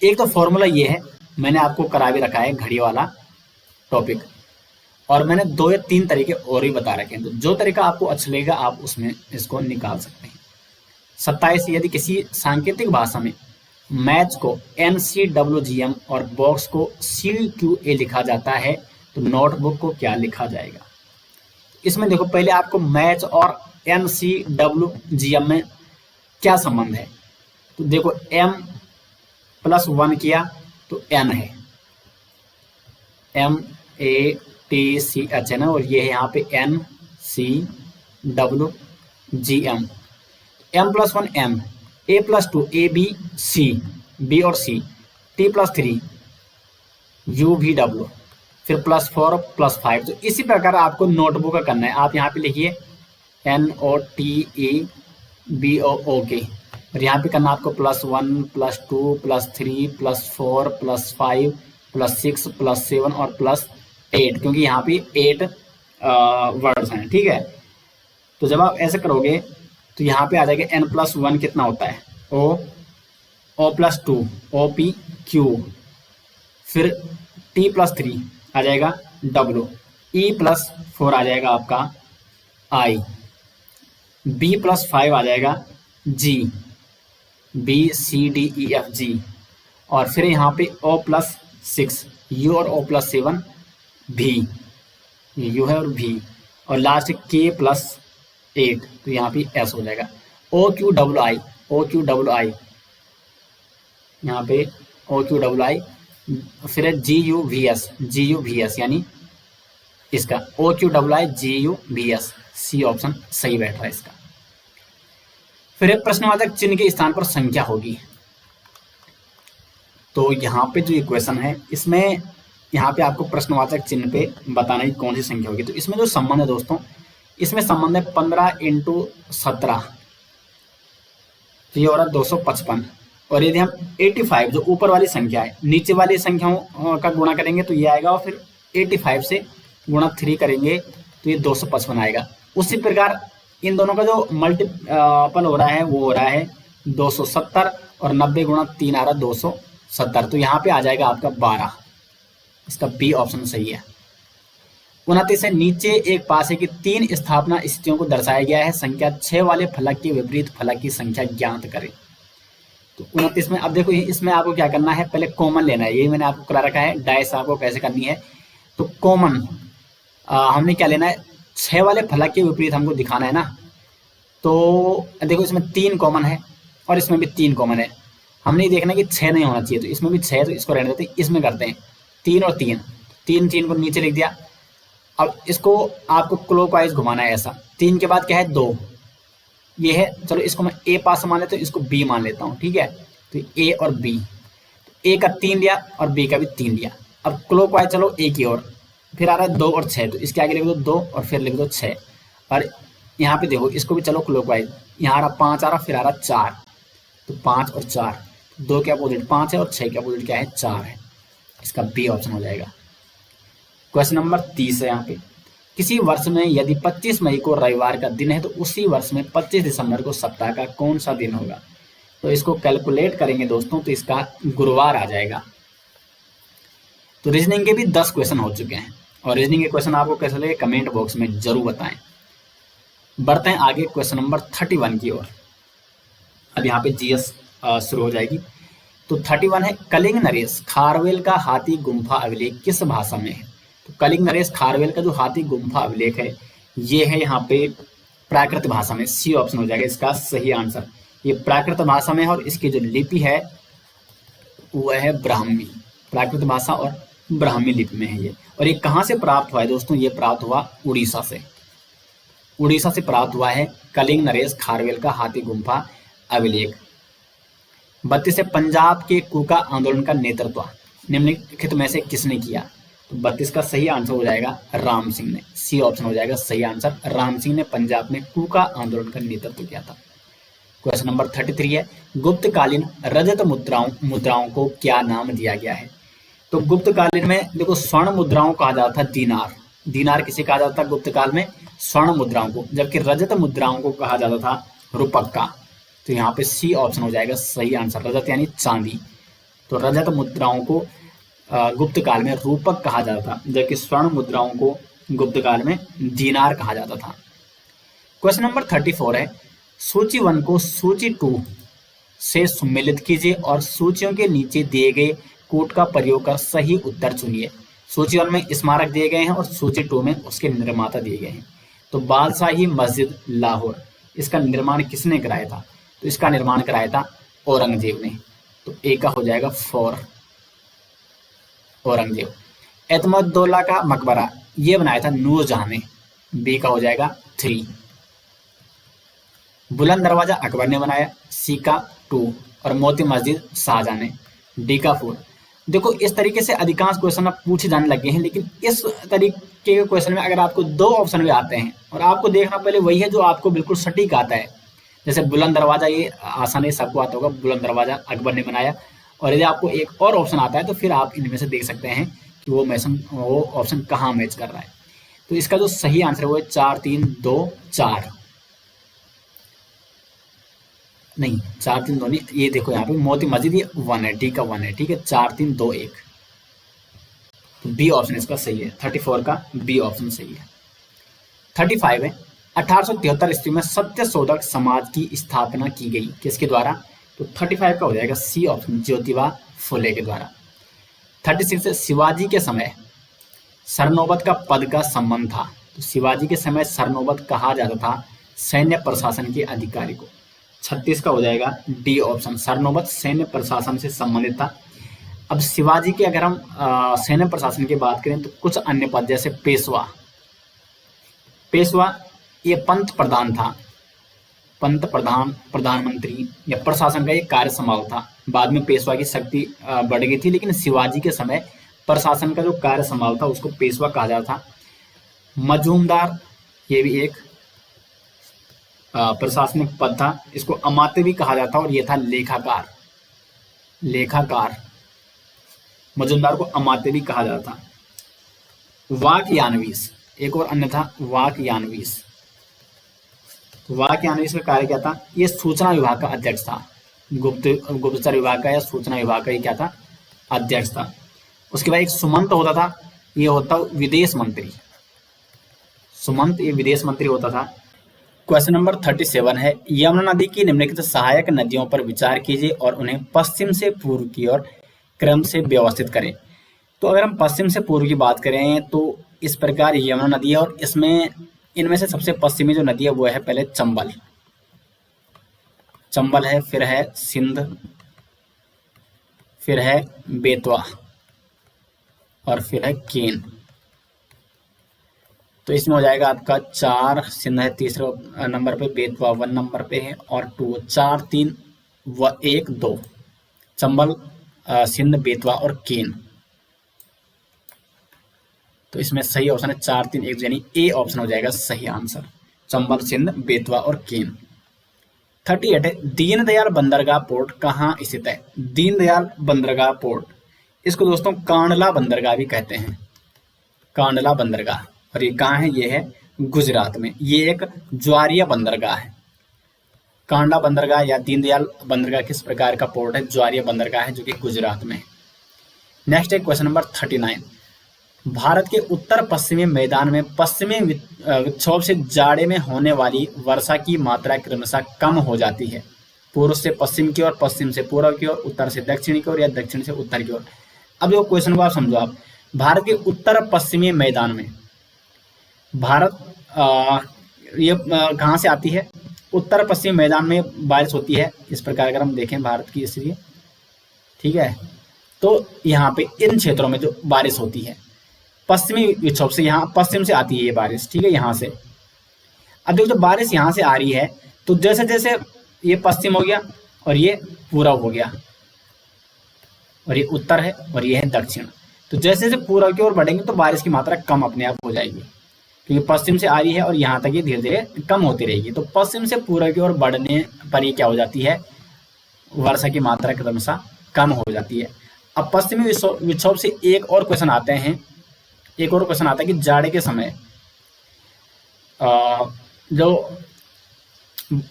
एक तो फॉर्मूला ये है, मैंने आपको करा भी रखा है घड़ी वाला टॉपिक, और मैंने 2 या 3 तरीके और भी बता रखे हैं। तो जो तरीका आपको अच्छा लगेगा आप उसमें इसको निकाल सकते हैं। 27, यदि किसी सांकेतिक भाषा में मैच को NCWGM और बॉक्स को CQA लिखा जाता है, तो नोटबुक को क्या लिखा जाएगा। इसमें देखो पहले आपको मैच और NCWGM में क्या संबंध है, तो देखो m+1 किया तो n है, MATCH है ना, और ये है यहाँ पे NCWGM, m+1 m, a+2 AB C, B और C, T+3 UVW, फिर +4 +5। तो इसी प्रकार आपको नोटबुक का करना है। आप यहाँ पे लिखिए NOTEBOOK, और यहाँ पे करना आपको +1 +2 +3 +4 +5 +6 +7 और 8, क्योंकि यहाँ पे 8 वर्ड्स हैं, ठीक है। तो जब आप ऐसे करोगे तो यहाँ पे आ जाएगा n+1 कितना होता है, O+2 OP/Q, फिर T+3 आ जाएगा W, E+4 आ जाएगा आपका I, B+5 आ जाएगा G, BCDEFG, और फिर यहाँ पे O+6 U और O+7 V, U है और V, और लास्ट K+8, तो यहाँ पे S हो जाएगा। OQWI यहाँ पे OQWI, फिर GUVS यानी इसका OQWI GUVS, सी ऑप्शन सही बैठ रहा है इसका। फिर एक प्रश्नवाचक चिन्ह के स्थान पर संख्या होगी। तो यहाँ पे जो इक्वेशन है इसमें यहाँ पे आपको प्रश्नवाचक चिन्ह पे बताना है कौन सी संख्या होगी। तो इसमें जो संबंध है दोस्तों, इसमें संबंध है 15 × 17, तो ये हो रहा है 255। और यदि हम 85 जो ऊपर वाली संख्या है नीचे वाली संख्याओं का गुणा करेंगे तो ये आएगा, और फिर 85 से गुणा 3 करेंगे तो ये 255 आएगा। उसी प्रकार इन दोनों का जो मल्टीपल हो रहा है वो हो रहा है 270, और 90 × 3 आ रहा है 270, तो यहाँ पे आ जाएगा आपका 12, इसका बी ऑप्शन सही है। 29 से नीचे एक पासे की 3 स्थापना स्थितियों को दर्शाया गया है, संख्या 6 वाले फलक के विपरीत फलक की संख्या ज्ञात करें। तो 29 में अब देखो इसमें आपको क्या करना है, पहले कॉमन लेना है, यही मैंने आपको करा रखा है, डाइस आपको कैसे करनी है। तो कॉमन हमने क्या लेना है, 6 वाले फलक के विपरीत हमको दिखाना है ना। तो देखो इसमें 3 कॉमन है और इसमें भी 3 कॉमन है, हमने देखना कि 6 नहीं होना चाहिए, तो इसमें भी 6, तो इसको रहने देते हैं, इसमें करते हैं 3 और 3, 3 को नीचे लिख दिया। अब इसको आपको क्लॉकवाइज घुमाना है ऐसा, 3 के बाद क्या है 2, ये है, चलो इसको मैं ए पास मान लेता हूँ, इसको बी मान लेता हूँ, ठीक है। तो ए और बी, तो ए का 3 लिया और बी का भी 3 लिया। अब क्लॉकवाइज चलो ए की ओर, फिर आ रहा है 2 और 6, तो इसके आगे लिख दो 2 और फिर लिख दो 6, और यहाँ पे देखो इसको भी चलो क्लॉकवाइज, यहाँ आ रहा 5 आ रहा, फिर आ रहा 4, तो 5 और 4, 2 के अपोजिट 5 है और 6 के अपोजिट क्या है 4 है, इसका बी ऑप्शन हो जाएगा। क्वेश्चन नंबर 30 है यहाँ पे, किसी वर्ष में यदि 25 मई को रविवार का दिन है तो उसी वर्ष में 25 दिसंबर को सप्ताह का कौन सा दिन होगा। तो इसको कैलकुलेट करेंगे दोस्तों तो इसका गुरुवार आ जाएगा। तो रीजनिंग के भी 10 क्वेश्चन हो चुके हैं, और रीजनिंग के क्वेश्चन आपको कैसे लगे कमेंट बॉक्स में जरूर बताएं। बढ़ते हैं आगे क्वेश्चन नंबर 31 की ओर। अब यहाँ पे जीएस शुरू हो जाएगी। तो 31 है, कलिंग नरेश खारवेल का हाथी गुम्फा अभिलेख किस भाषा में है। तो कलिंग नरेश खारवेल का जो हाथी गुम्फा अभिलेख है ये है यहाँ पे प्राकृत भाषा में, सी ऑप्शन हो जाएगा इसका सही आंसर। ये प्राकृत भाषा में है और इसकी जो लिपि है वह है ब्राह्मी, प्राकृत भाषा और ब्राह्मी लिपि में है ये। और ये कहाँ से प्राप्त हुआ है दोस्तों, ये प्राप्त हुआ उड़ीसा से, उड़ीसा से प्राप्त हुआ है कलिंग नरेश खारवेल का हाथी गुम्फा अभिलेख। 32 है, पंजाब के कूका आंदोलन का नेतृत्व निम्नलिखित में से किसने किया। तो 32 का सही आंसर हो जाएगा राम सिंह ने, सी ऑप्शन हो जाएगा सही आंसर। राम सिंह ने पंजाब में कूका आंदोलन का नेतृत्व किया था। क्वेश्चन नंबर 33 है, गुप्तकालीन रजत मुद्राओं को क्या नाम दिया गया है। तो गुप्तकालीन में देखो स्वर्ण मुद्राओं को कहा जाता था दीनार, दीनार किसे कहा जाता था गुप्त काल में, स्वर्ण मुद्राओं को, जबकि रजत मुद्राओं को कहा जाता था रुपक्का। तो यहाँ पे सी ऑप्शन हो जाएगा सही आंसर, रजत यानी चांदी। तो रजत मुद्राओं को गुप्त काल में रूपक कहा जाता था, जबकि स्वर्ण मुद्राओं को गुप्त काल में दीनार कहा जाता था। क्वेश्चन नंबर 34 है, सूची 1 को सूची 2 से सम्मिलित कीजिए और सूचियों के नीचे दिए गए कोड का प्रयोग कर सही उत्तर चुनिए। सूची 1 में स्मारक दिए गए हैं और सूची 2 में उसके निर्माता दिए गए हैं। तो बादशाही मस्जिद लाहौर, इसका निर्माण किसने कराया था। तो इसका निर्माण कराया था औरंगजेब ने। तो ए का हो जाएगा 4 औरंगजेब। एतमद्दौला का मकबरा ये बनाया था नूरजहां ने, बी का हो जाएगा 3। बुलंद दरवाजा अकबर ने बनाया, सी का 2। और मोती मस्जिद शाहजहां ने, डी का 4। देखो इस तरीके से अधिकांश क्वेश्चन अब पूछे जाने लगे हैं, लेकिन इस तरीके के क्वेश्चन में अगर आपको 2 ऑप्शन भी आते हैं और आपको देखना पहले वही है जो आपको बिल्कुल सटीक आता है। जैसे बुलंद दरवाजा, ये आसानी सबको आता होगा, बुलंद दरवाजा अकबर ने बनाया। और यदि आपको एक और ऑप्शन आता है तो फिर आप इनमें से देख सकते हैं कि वो ऑप्शन कहाँ मैच कर रहा है। तो इसका जो सही आंसर है वो है 4 3 2 4। नहीं 4 3 2 नहीं, ये देखो यहाँ पे मोती मस्जिद ये 1 है, डी का 1 है, ठीक है। 4 3 2 1, तो बी ऑप्शन इसका सही है। 34 का बी ऑप्शन सही है। 35 है, 1873 ईस्वी में सत्य शोधक समाज की स्थापना की गई, किसके द्वारा? तो 35 का हो जाएगा सी ऑप्शन, ज्योतिबा फुले के द्वारा। 36 है, शिवाजी के समय सरनोबत का पद का संबंध था। तो शिवाजी के समय सरनोबत कहा जाता था सैन्य प्रशासन के अधिकारी को। 36 का हो जाएगा डी ऑप्शन, सरनोबत सैन्य प्रशासन से संबंधित था। अब शिवाजी के अगर हम सैन्य प्रशासन की बात करें तो कुछ अन्य पद जैसे पेशवा, पेशवा ये पंत प्रधान था, पंत प्रधान, प्रधानमंत्री या प्रशासन का ये कार्य संभालता था। बाद में पेशवा की शक्ति बढ़ गई थी, लेकिन शिवाजी के समय प्रशासन का जो कार्य संभालता उसको पेशवा कहा जाता था। मजूमदार ये भी एक प्रशासनिक पद था, इसको अमात्य भी कहा जाता और ये था लेखाकार, लेखाकार, मजूमदार को अमात्य भी कहा जाता था। वाकयानवीस एक और अन्य था, वाकयानवीस। वाकयानवीस का कार्य क्या था? ये सूचना विभाग का अध्यक्ष था, गुप्तचर विभाग का या सूचना विभाग का ये क्या था? अध्यक्ष था। उसके बाद एक सुमंत होता था, ये होता विदेश मंत्री, सुमंत ये विदेश मंत्री होता था। क्वेश्चन नंबर 37 है, यमुना नदी की निम्नलिखित सहायक नदियों पर विचार कीजिए और उन्हें पश्चिम से पूर्व की ओर क्रम से व्यवस्थित करें। तो अगर हम पश्चिम से पूर्व की बात करें तो इस प्रकार यमुना नदी है, और इसमें इनमें से सबसे पश्चिमी जो नदी है वो है पहले चंबल, चंबल है, फिर है सिंध, फिर है बेतवा और फिर है केन। तो इसमें हो जाएगा आपका 4, सिंध है तीसरे नंबर पे, बेतवा 1 नंबर पे है और 2, 4 3 1 2, चंबल, सिंध, बेतवा और केन। तो इसमें सही ऑप्शन है 4 3 1, यानी ए ऑप्शन हो जाएगा सही आंसर, चंबल, सिंध, बेतवा और केन। 38 है, दीनदयाल बंदरगाह पोर्ट कहाँ स्थित है? दीनदयाल बंदरगाह पोर्ट, इसको दोस्तों कांडला बंदरगाह भी कहते हैं, कांडला बंदरगाह। और ये कहाँ है? ये है गुजरात में। ये एक ज्वारिया बंदरगाह है। कांडला बंदरगाह या दीनदयाल बंदरगाह किस प्रकार का पोर्ट है? ज्वारिया बंदरगाह है, जो कि गुजरात में है। नेक्स्ट है क्वेश्चन नंबर 39, भारत के उत्तर पश्चिमी मैदान में पश्चिमी विक्षोभ से जाड़े में होने वाली वर्षा की मात्रा क्रमशः कम हो जाती है, पूर्व से पश्चिम की ओर, पश्चिम से पूर्व की ओर, उत्तर से दक्षिण की ओर या दक्षिण से उत्तर की ओर। अब जो क्वेश्चन को आप समझो, आप भारत के उत्तर पश्चिमी मैदान में भारत ये कहाँ से आती है? उत्तर पश्चिमी मैदान में बारिश होती है। इस प्रकार अगर हम देखें भारत की स्थिति, ठीक है, तो यहाँ पे इन क्षेत्रों में जो बारिश होती है पश्चिमी विक्षोभ से, यहाँ पश्चिम से आती है ये बारिश, ठीक है, यहाँ से। अब देखो जब बारिश यहाँ से आ रही है तो जैसे जैसे ये पश्चिम हो गया और ये पूरब हो गया और ये उत्तर है और ये है दक्षिण, तो जैसे जैसे पूरब की ओर बढ़ेंगे तो बारिश की मात्रा कम अपने आप हो जाएगी, क्योंकि पश्चिम से आ रही है और यहाँ तक ये धीरे धीरे कम होती रहेगी। तो पश्चिम से पूरब की ओर बढ़ने पर ये क्या हो जाती है? वर्षा की मात्रा क्रमशः कम हो जाती है। अब पश्चिमी विक्षोभ से एक और क्वेश्चन आते हैं, एक और क्वेश्चन आता है कि जाड़े के समय जो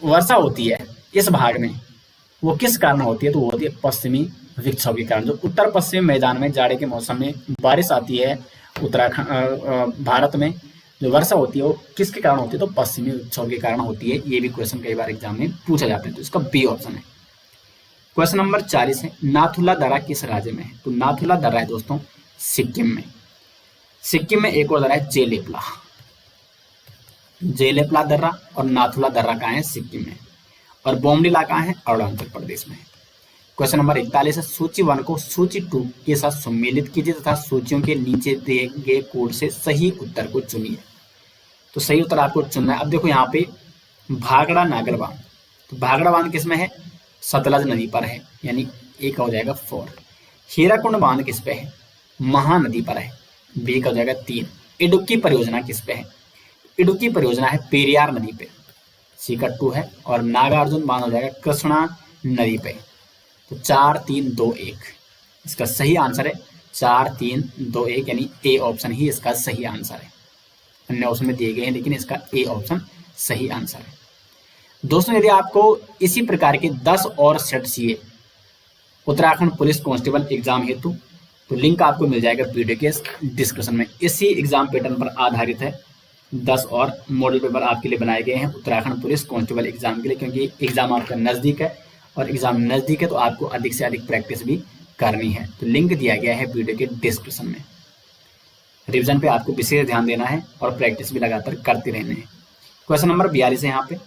वर्षा होती है इस भाग में वो किस कारण होती है? तो वो होती है पश्चिमी विक्षोभ के कारण। जो उत्तर पश्चिमी मैदान में जाड़े के मौसम में बारिश आती है उत्तराखंड भारत में, जो वर्षा होती है वो किसके कारण होती है? तो पश्चिमी विक्षोभ के कारण होती है। ये भी क्वेश्चन कई बार एग्जाम में पूछा जाता है, तो इसका बी ऑप्शन है। क्वेश्चन नंबर 40 है, नाथुला दर्रा किस राज्य में है? तो नाथुला दर्रा है दोस्तों सिक्किम में। सिक्किम में एक और दर्रा है जेलेपला, जेलेपला दर्रा और नाथुला दर्रा कहाँ है? सिक्किम में। और बोमडिला कहाँ है? अरुणाचल प्रदेश में। क्वेश्चन नंबर 41 है, सूची 1 को सूची 2 के साथ सम्मिलित कीजिए तथा सूचियों के नीचे दिए गए कोड से सही उत्तर को चुनिए। तो सही उत्तर आपको चुनना है। अब देखो यहाँ पे भागड़ा नागर बांध, तो भागड़ा बांध किसमें है? सतलज नदी पर है, यानी ए का हो जाएगा 4। हीराकुंड बांध किस पे है? महानदी पर है, बी का हो जाएगा 3। इडुक्की परियोजना किस पे है? इडुक्की परियोजना है पेरियार नदी पे, सी का 2 है। और नागार्जुन बांध हो जाएगा कृष्णा नदी पे। तो 4 3 2 1, इसका सही आंसर है 4 3 2 1 यानी ए ऑप्शन ही इसका सही आंसर है। अन्य ऑप्शन में दिए गए हैं लेकिन इसका ए ऑप्शन सही आंसर है। दोस्तों यदि आपको इसी प्रकार के 10 और सेट चाहिए उत्तराखंड पुलिस कांस्टेबल एग्जाम हेतु तो लिंक आपको मिल जाएगा वीडियो के डिस्क्रिप्शन में। इसी एग्जाम पैटर्न पर आधारित है 10 और मॉडल पेपर आपके लिए बनाए गए हैं उत्तराखंड पुलिस कांस्टेबल एग्जाम के लिए, क्योंकि एग्जाम आपका नज़दीक है और एग्जाम नज़दीक है तो आपको अधिक से अधिक प्रैक्टिस भी करनी है। तो लिंक दिया गया है वीडियो के डिस्क्रिप्शन में। रिवीजन पे आपको विशेष ध्यान देना है और प्रैक्टिस भी लगातार करते रहना है। क्वेश्चन नंबर 42 है यहाँ पे,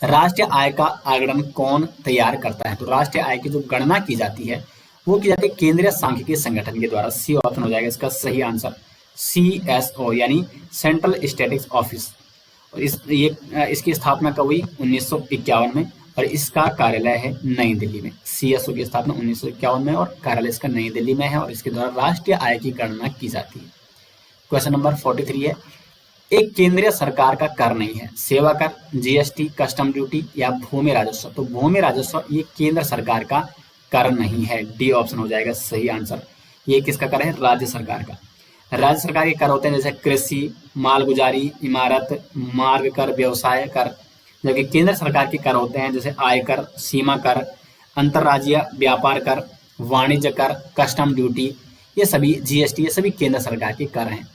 राष्ट्रीय आय का आकलन कौन तैयार करता है? तो राष्ट्रीय आय की जो गणना की जाती है वो की जाती है केंद्रीय सांख्यिकी संगठन के द्वारा। सी ऑप्शन हो जाएगा इसका सही आंसर, CSO यानी सेंट्रल स्टैटिस्टिक्स ऑफिस। और इसकी स्थापना कब हुई? 1951 में और इसका कार्यालय है नई दिल्ली में। CSO की स्थापना 1951 में और कार्यालय इसका नई दिल्ली में है और इसके द्वारा राष्ट्रीय आय की गणना की जाती है। क्वेश्चन नंबर 43 है, एक केंद्रीय सरकार का कर नहीं है, सेवा कर, GST, कस्टम ड्यूटी या भूमि राजस्व। तो भूमि राजस्व ये केंद्र सरकार का कर नहीं है, डी ऑप्शन हो जाएगा सही आंसर। ये किसका कर है? राज्य सरकार का। राज्य सरकार के कर होते हैं जैसे कृषि, मालगुजारी, इमारत, मार्ग कर, व्यवसाय कर, जबकि केंद्र सरकार के कर होते हैं जैसे आयकर, सीमा कर, अंतर्राज्यीय व्यापार कर, वाणिज्य कर, कस्टम ड्यूटी, ये सभी GST ये सभी केंद्र सरकार के कर हैं,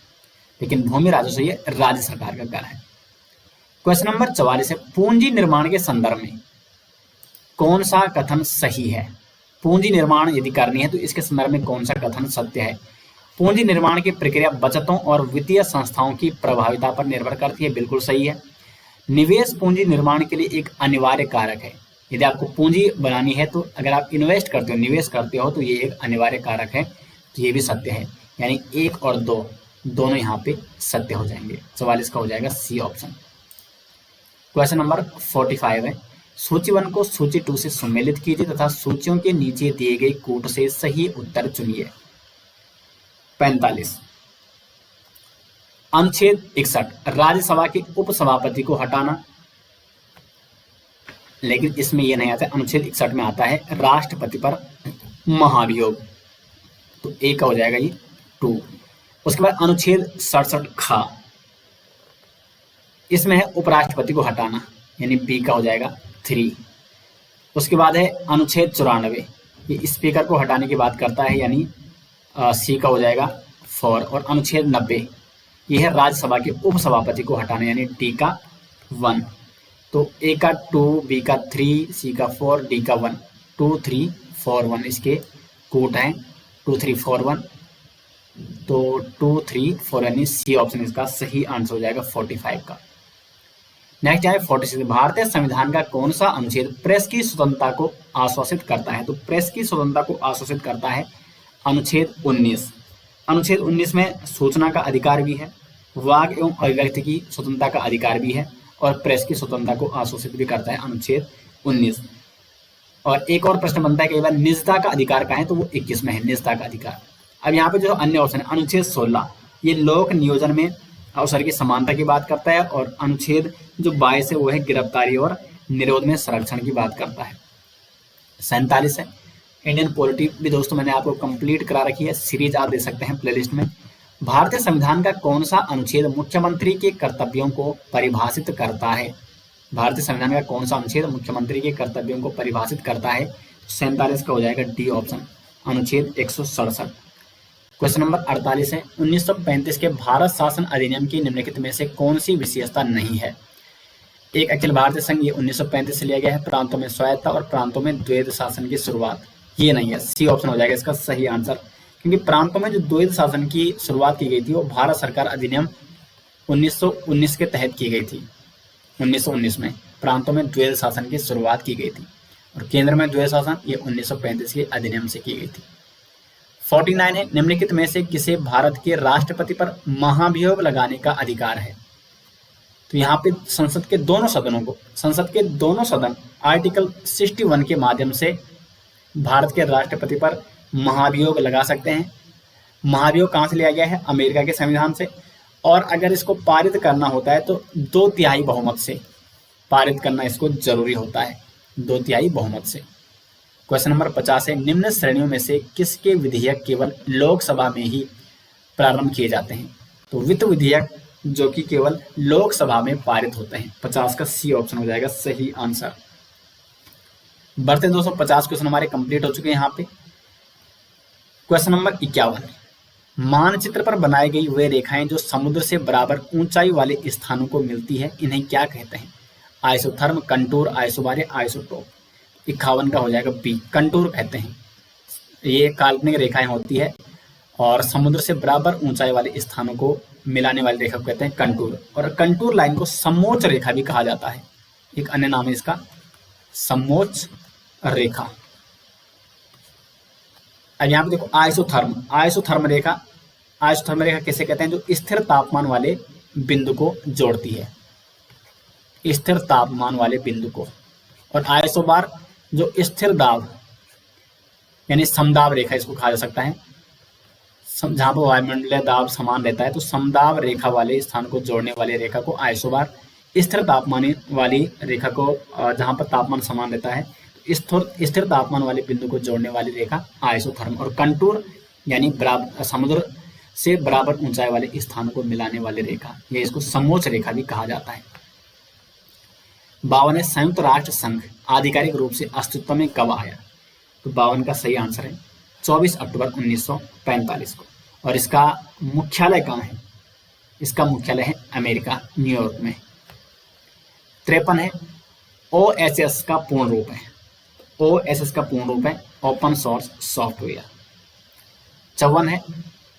लेकिन भूमि राजस्व ये राज्य सरकार का कर है। क्वेश्चन नंबर 44 है, पूंजी निर्माण के संदर्भ में कौन सा कथन सही है? पूंजी निर्माण यदि करनी है तो इसके संदर्भ में कौन सा कथन सत्य है? पूंजी निर्माण की प्रक्रिया बचतों और वित्तीय संस्थाओं की प्रभाविता पर निर्भर करती है, बिल्कुल सही है। निवेश पूंजी निर्माण के लिए एक अनिवार्य कारक है। यदि आपको पूंजी बनानी है तो अगर आप इन्वेस्ट करते हो, निवेश करते हो तो ये एक अनिवार्य कारक है, तो ये भी सत्य है। यानी 1 और 2 दोनों यहाँ पे सत्य हो जाएंगे। 44 का हो जाएगा सी ऑप्शन। क्वेश्चन नंबर 45 है, सूची 1 को सूची 2 से सम्मिलित कीजिए तथा सूचियों के नीचे दिए गए कूट से सही उत्तर चुनिए। 45 अनुच्छेद 61 राज्यसभा के उपसभापति को हटाना, लेकिन इसमें यह नहीं आता। अनुच्छेद 61 में आता है राष्ट्रपति पर महाभियोग, तो ए का हो जाएगा ये 2। उसके बाद अनुच्छेद 67 खा, इसमें है उपराष्ट्रपति को हटाना, यानी बी का हो जाएगा 3। उसके बाद है अनुच्छेद 94, ये स्पीकर को हटाने की बात करता है, यानी सी का हो जाएगा 4। और अनुच्छेद 90 यह है राज्यसभा के उपसभापति को हटाना, यानी डी का 1। तो ए का 2, बी का 3, सी का 4, डी का 1। 2 3 4 1 इसके कूट हैं, 2 3 4 1। तो 2 3 4 यानी सी ऑप्शन इसका सही आंसर हो जाएगा 45 का। नेक्स्ट है 46, भारतीय संविधान का कौन सा अनुच्छेद प्रेस की स्वतंत्रता को आश्वासित करता है? तो प्रेस की स्वतंत्रता को आश्वासित करता है अनुच्छेद 19। अनुच्छेद 19 में सूचना का अधिकार भी है, वाक एवं अभिव्यक्ति की स्वतंत्रता का अधिकार भी है और प्रेस की स्वतंत्रता को आश्वासित भी करता है अनुच्छेद 19। और एक और प्रश्न बनता है कई बार निजता का अधिकार का है, तो वो 21 में है निजता का अधिकार। अब यहाँ पे जो अन्य ऑप्शन है अनुच्छेद 16 ये लोक नियोजन में अवसर की समानता की बात करता है और अनुच्छेद जो 22 है वो है गिरफ्तारी और निरोध में संरक्षण की बात करता है। 47 है इंडियन पॉलिटी भी दोस्तों मैंने आपको कंप्लीट करा रखी है, सीरीज आप दे सकते हैं प्लेलिस्ट में। भारतीय संविधान का कौन सा अनुच्छेद मुख्यमंत्री के कर्तव्यों को परिभाषित करता है? भारतीय संविधान का कौन सा अनुच्छेद मुख्यमंत्री के कर्तव्यों को परिभाषित करता है? 47 का हो जाएगा डी ऑप्शन, अनुच्छेद 167। क्वेश्चन नंबर 48 है 1935 के भारत शासन अधिनियम की निम्नलिखित में से कौन सी विशेषता नहीं है? एक अखिल भारतीय संघ, ये 1935 से लिया गया है। प्रांतों में स्वायत्ता और प्रांतों में द्वैध शासन की शुरुआत, ये नहीं है। सी ऑप्शन हो जाएगा इसका सही आंसर, क्योंकि प्रांतों में जो द्वैध शासन की शुरुआत की गई थी वो भारत सरकार अधिनियम 1919 के तहत की गई थी। 1919 में प्रांतों में द्वैध शासन की शुरुआत की गई थी और केंद्र में द्वैध शासन ये 1935 के अधिनियम से की गई थी। 49 है निम्नलिखित में से किसे भारत के राष्ट्रपति पर महाभियोग लगाने का अधिकार है? तो यहाँ पे संसद के दोनों सदन आर्टिकल 61 के माध्यम से भारत के राष्ट्रपति पर महाभियोग लगा सकते हैं। महाभियोग कहाँ से लिया गया है? अमेरिका के संविधान से। और अगर इसको पारित करना होता है तो 2/3 बहुमत से पारित करना इसको जरूरी होता है, 2/3 बहुमत से। क्वेश्चन नंबर 50 है, निम्न श्रेणियों में से किसके विधेयक केवल लोकसभा में ही प्रारंभ किए जाते हैं? तो वित्त विधेयक जो कि केवल लोकसभा में पारित होते हैं। 50 का सी ऑप्शन हो जाएगा सही आंसर। बढ़ते हैं दोस्तों, 50 क्वेश्चन हमारे कंप्लीट हो चुके हैं यहाँ पे। क्वेश्चन नंबर 51, मानचित्र पर बनाई गई वे रेखाएं जो समुद्र से बराबर ऊंचाई वाले स्थानों को मिलती है, इन्हें क्या कहते हैं? Isotherm, contour, आइसोबारे, isotope. 51 का हो जाएगा बी, कंटूर कहते हैं। ये काल्पनिक रेखाएं होती है और समुद्र से बराबर ऊंचाई वाले स्थानों को मिलाने वाली रेखा को कहते हैं कंटूर। और कंटूर लाइन को समोच्च रेखा भी कहा जाता है, एक अन्य नाम है इसका समोच्च रेखा। अब यहाँ पे देखो आइसोथर्म, आइसोथर्म रेखा, आइसोथर्म रेखा किसे कहते हैं? जो स्थिर तापमान वाले बिंदु को जोड़ती है, स्थिर तापमान वाले बिंदु को। और आइसोबार जो स्थिर दाब यानी समदाब रेखा इसको कहा जा सकता है, जहां पर वायुमंडलीय दाब समान रहता है, तो समदाब रेखा वाले स्थान को जोड़ने वाली रेखा को आइसोबार, स्थिर तापमान वाली रेखा को जहां पर तापमान समान रहता है, स्थिर तापमान वाले बिंदु को जोड़ने वाली रेखा आइसोथर्म। और कंटूर यानी समुद्र से बराबर ऊंचाई वाले स्थानों को मिलाने वाली रेखा, ये इसको समोच्च रेखा भी कहा जाता है। 52 संयुक्त राष्ट्र संघ आधिकारिक रूप से अस्तित्व में कब आया? तो 52 का सही आंसर है 24 अक्टूबर 1945 को। और इसका मुख्यालय कहाँ है? इसका मुख्यालय है अमेरिका, न्यूयॉर्क में। 53 है, OSS का पूर्ण रूप है, OSS का पूर्ण रूप है ओपन सोर्स सॉफ्टवेयर। 54 है,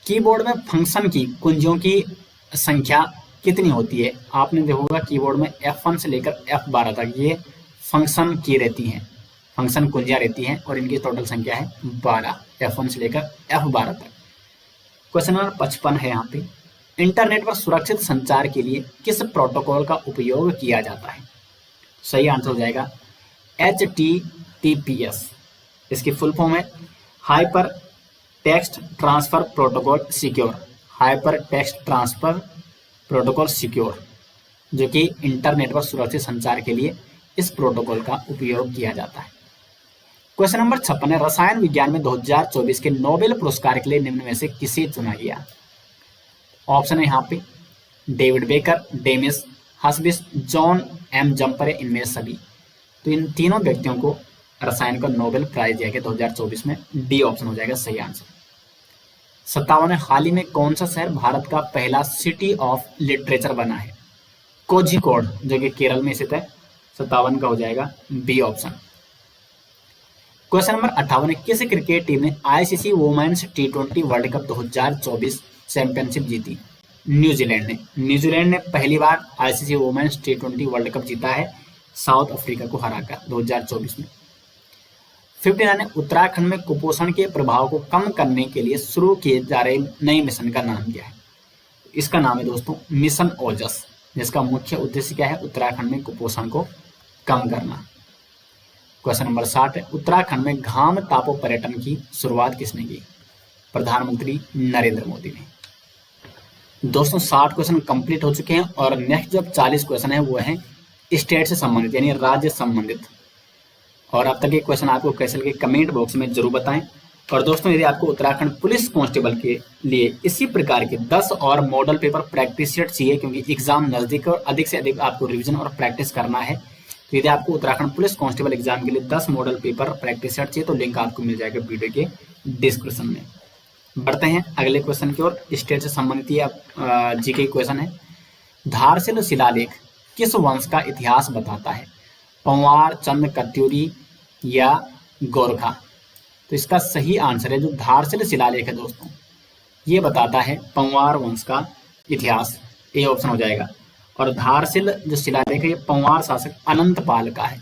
कीबोर्ड में फंक्शन की कुंजियों की संख्या कितनी होती है? आपने देखा होगा कीबोर्ड में F1 से लेकर F12 तक ये फंक्शन की रहती हैं, फंक्शन कुंजियां रहती हैं और इनकी टोटल संख्या है 12, F1 से लेकर F12 तक। क्वेश्चन नंबर 55 है यहाँ पे, इंटरनेट पर सुरक्षित संचार के लिए किस प्रोटोकॉल का उपयोग किया जाता है? सही आंसर हो जाएगा HTTPS। इसकी फुल फॉर्म है hyper text transfer protocol secure, hyper text transfer protocol secure, जो कि इंटरनेट पर सुरक्षित संचार के लिए इस प्रोटोकॉल का उपयोग किया जाता है। क्वेश्चन नंबर 56 है, रसायन विज्ञान में 2024 के नोबेल पुरस्कार के लिए निम्न में से किसे चुना गया? ऑप्शन है यहाँ पे David Baker, Demis Hassabis, John M Jumper, इनमें सभी। तो इन तीनों व्यक्तियों को रसायन का नोबेल प्राइज दिया गया 2024 में, डी ऑप्शन हो जाएगा सही आंसर। 57 है, हाल ही में कौन सा शहर भारत का पहला सिटी ऑफ लिटरेचर बना है? कोझिकोड, जो कि केरल में स्थित है। 57 का हो जाएगा बी ऑप्शन। क्वेश्चन नंबर 58 है, किस क्रिकेट टीम ने ICC women's T20 world cup 2024 championship जीती? न्यूजीलैंड ने। न्यूजीलैंड ने पहली बार ICC women's T20 world cup जीता है साउथ अफ्रीका को हराकर 2024 में। 59 है, उत्तराखंड में कुपोषण के प्रभाव को कम करने के लिए शुरू किए जा रहे नए मिशन का नाम क्या है? इसका नाम है दोस्तों मिशन ओजस, जिसका मुख्य उद्देश्य क्या है? उत्तराखंड में कुपोषण को कम करना। क्वेश्चन नंबर 60 है, उत्तराखंड में घाम टापू पर्यटन की शुरुआत किसने की? प्रधानमंत्री नरेंद्र मोदी ने। दोस्तों 60 क्वेश्चन कंप्लीट हो चुके हैं और नेक्स्ट जो 40 क्वेश्चन है वो है स्टेट से संबंधित यानी राज्य संबंधित। और अब तक ये क्वेश्चन आपको कैसे लगे कमेंट बॉक्स में जरूर बताएं। और दोस्तों यदि आपको उत्तराखंड पुलिस कांस्टेबल के लिए इसी प्रकार के 10 और मॉडल पेपर प्रैक्टिस सेट चाहिए, क्योंकि एग्जाम नजदीक है और अधिक से अधिक आपको रिवीजन और प्रैक्टिस करना है, तो यदि आपको उत्तराखंड पुलिस कांस्टेबल एग्जाम के लिए 10 मॉडल पेपर प्रैक्टिस सेट चाहिए तो लिंक आपको मिल जाएगा वीडियो के डिस्क्रिप्शन में। बढ़ते हैं अगले क्वेश्चन की ओर। स्टेट से संबंधित ये जीके क्वेश्चन है, धारशिल शिलालेख किस वंश का इतिहास बताता है? पंवार, चंद, कत्यूरी या गोरखा? तो इसका सही आंसर है जो धारशिल शिलालेख है दोस्तों, ये बताता है पंवार वंश का इतिहास, ए ऑप्शन हो जाएगा। और धारशिल जो शिलालेख है ये पंवार शासक अनंतपाल का है।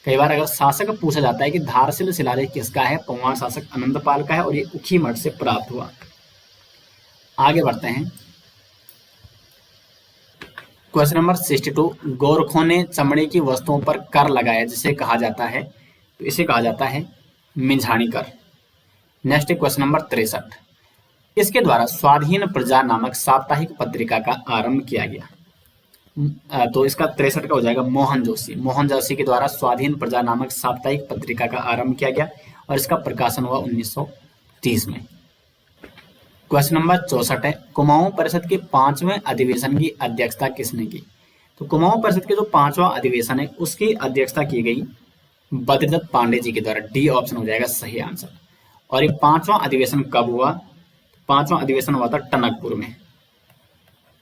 कई बार अगर शासक पूछा जाता है कि धारशिल शिलालेख किसका है, पंवार शासक अनंतपाल का है और ये ऊखीमठ से प्राप्त हुआ। आगे बढ़ते हैं। क्वेश्चन नंबर 62, गोरखों ने चमड़े की वस्तुओं पर कर लगाया जिसे कहा जाता है? तो इसे कहा जाता है मिंझाणी कर। नेक्स्ट है क्वेश्चन नंबर 63, इसके द्वारा स्वाधीन प्रजा नामक साप्ताहिक पत्रिका का आरंभ किया गया? तो इसका 63 का हो जाएगा मोहन जोशी। मोहन जोशी के द्वारा स्वाधीन प्रजा नामक साप्ताहिक पत्रिका का आरंभ किया गया और इसका प्रकाशन हुआ 1930 में। क्वेश्चन नंबर 64 है, कुमाऊं परिषद के 5वें अधिवेशन की अध्यक्षता किसने की? तो कुमाऊं परिषद के जो 5वां अधिवेशन है उसकी अध्यक्षता की गई बद्रीदत्त पांडे जी के द्वारा। डी ऑप्शन हो जाएगा सही आंसर। और ये 5वां अधिवेशन कब हुआ? 5वां अधिवेशन हुआ था टनकपुर में।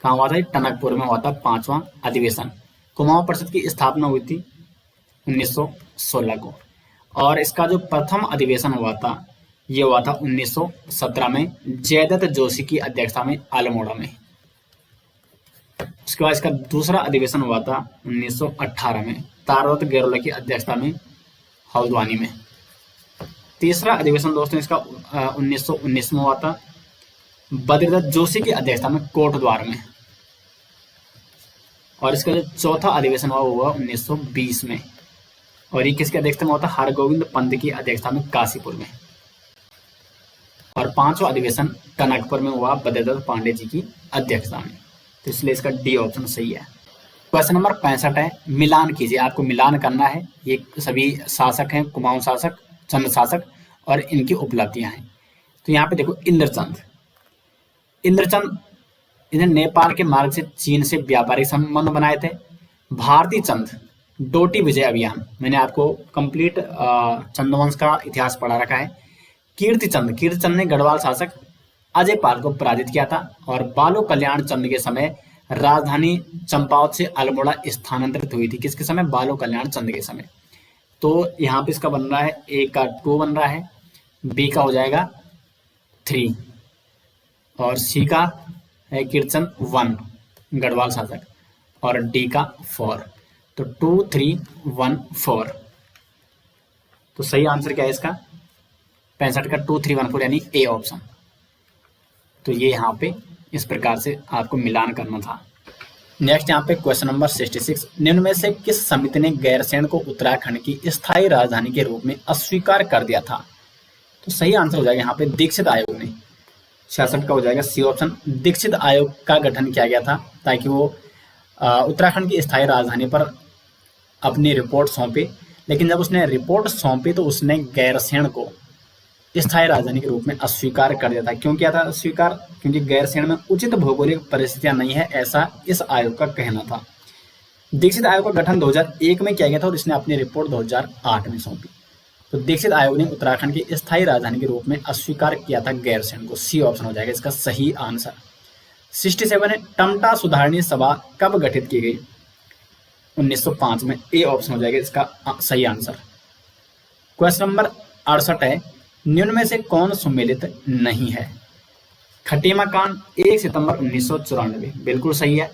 कहाँ हुआ था? टनकपुर में हुआ था 5वां अधिवेशन। कुमाऊं परिषद की स्थापना हुई थी 1916 को और इसका जो प्रथम अधिवेशन हुआ था ये हुआ था 1917 में जयदत्त जोशी की अध्यक्षता में अल्मोड़ा में। उसके बाद इसका दूसरा अधिवेशन हुआ था 1918 में तारावत गेरोला की अध्यक्षता में हल्द्वानी में। तीसरा अधिवेशन दोस्तों इसका 1919 में हुआ था बद्रीदत्त जोशी की अध्यक्षता में कोटद्वार में। और इसका जो चौथा अधिवेशन हुआ 1920 में और ये किसकी अध्यक्षता में हुआ था? हरगोविंद पंत की अध्यक्षता में काशीपुर में। और 5वां अधिवेशन टनकपुर में हुआ बद्रीदत्त पांडे जी की अध्यक्षता में। तो इसलिए इसका डी ऑप्शन सही है। क्वेश्चन नंबर 65 है, मिलान कीजिए। आपको मिलान करना है। ये सभी शासक हैं, कुमाऊं शासक, चंद शासक और इनकी उपलब्धियां हैं। तो यहाँ पे देखो इंद्रचंद इन्हें नेपाल के मार्ग से चीन से व्यापारिक संबंध बनाए थे। भारती चंद डोटी विजय अभियान, मैंने आपको कंप्लीट चंद्रवंश का इतिहास पढ़ा रखा है। कीर्तिचंद ने गढ़वाल शासक अजय पाल को पराजित किया था। और बालो कल्याण चंद के समय राजधानी चंपावत से अल्मोड़ा स्थानांतरित हुई थी। किसके समय? बालो कल्याण चंद के समय। तो यहाँ पे इसका बन रहा है, ए का 2 बन रहा है, बी का हो जाएगा 3 और सी का है कीर्तचंद 1 गढ़वाल शासक और डी का 4। तो 2 3 1 4। तो सही आंसर क्या है इसका? 65 का 2 3 1 4 यानी ए ऑप्शन। तो ये यहाँ पे इस प्रकार से आपको मिलान करना था। नेक्स्ट यहाँ पे क्वेश्चन नंबर 66, निम्न में से किस समिति ने गैरसैंण को उत्तराखंड की स्थायी राजधानी के रूप में अस्वीकार कर दिया था? तो सही आंसर हो जाएगा यहाँ पे दीक्षित आयोग ने। 66 का हो जाएगा सी ऑप्शन। दीक्षित आयोग का गठन किया गया था ताकि वो उत्तराखंड की स्थायी राजधानी पर अपनी रिपोर्ट सौंपे। लेकिन जब उसने रिपोर्ट सौंपी तो उसने गैरसैंण को स्थायी राजधानी के रूप में अस्वीकार कर दिया था। क्यों किया था अस्वीकार? क्योंकि गैरसैंण में उचित भौगोलिक परिस्थितियां नहीं है, ऐसा इस आयोग का कहना था। दीक्षित आयोग का गठन 2001 में किया गया था और इसने अपनी रिपोर्ट 2008 में सौंपी। तो दीक्षित आयोग ने उत्तराखंड की स्थायी राजधानी के रूप में अस्वीकार किया था गैरसैंण को। सी ऑप्शन हो जाएगा इसका सही आंसर। 67 है, टमटा सुधारणी सभा कब गठित की गई? 1905 में। ए ऑप्शन हो जाएगा इसका सही आंसर। क्वेश्चन नंबर 68 है, निम्न में से कौन सुमेलित नहीं है? खटीमा कांड 1 सितंबर 1994, बिल्कुल सही है।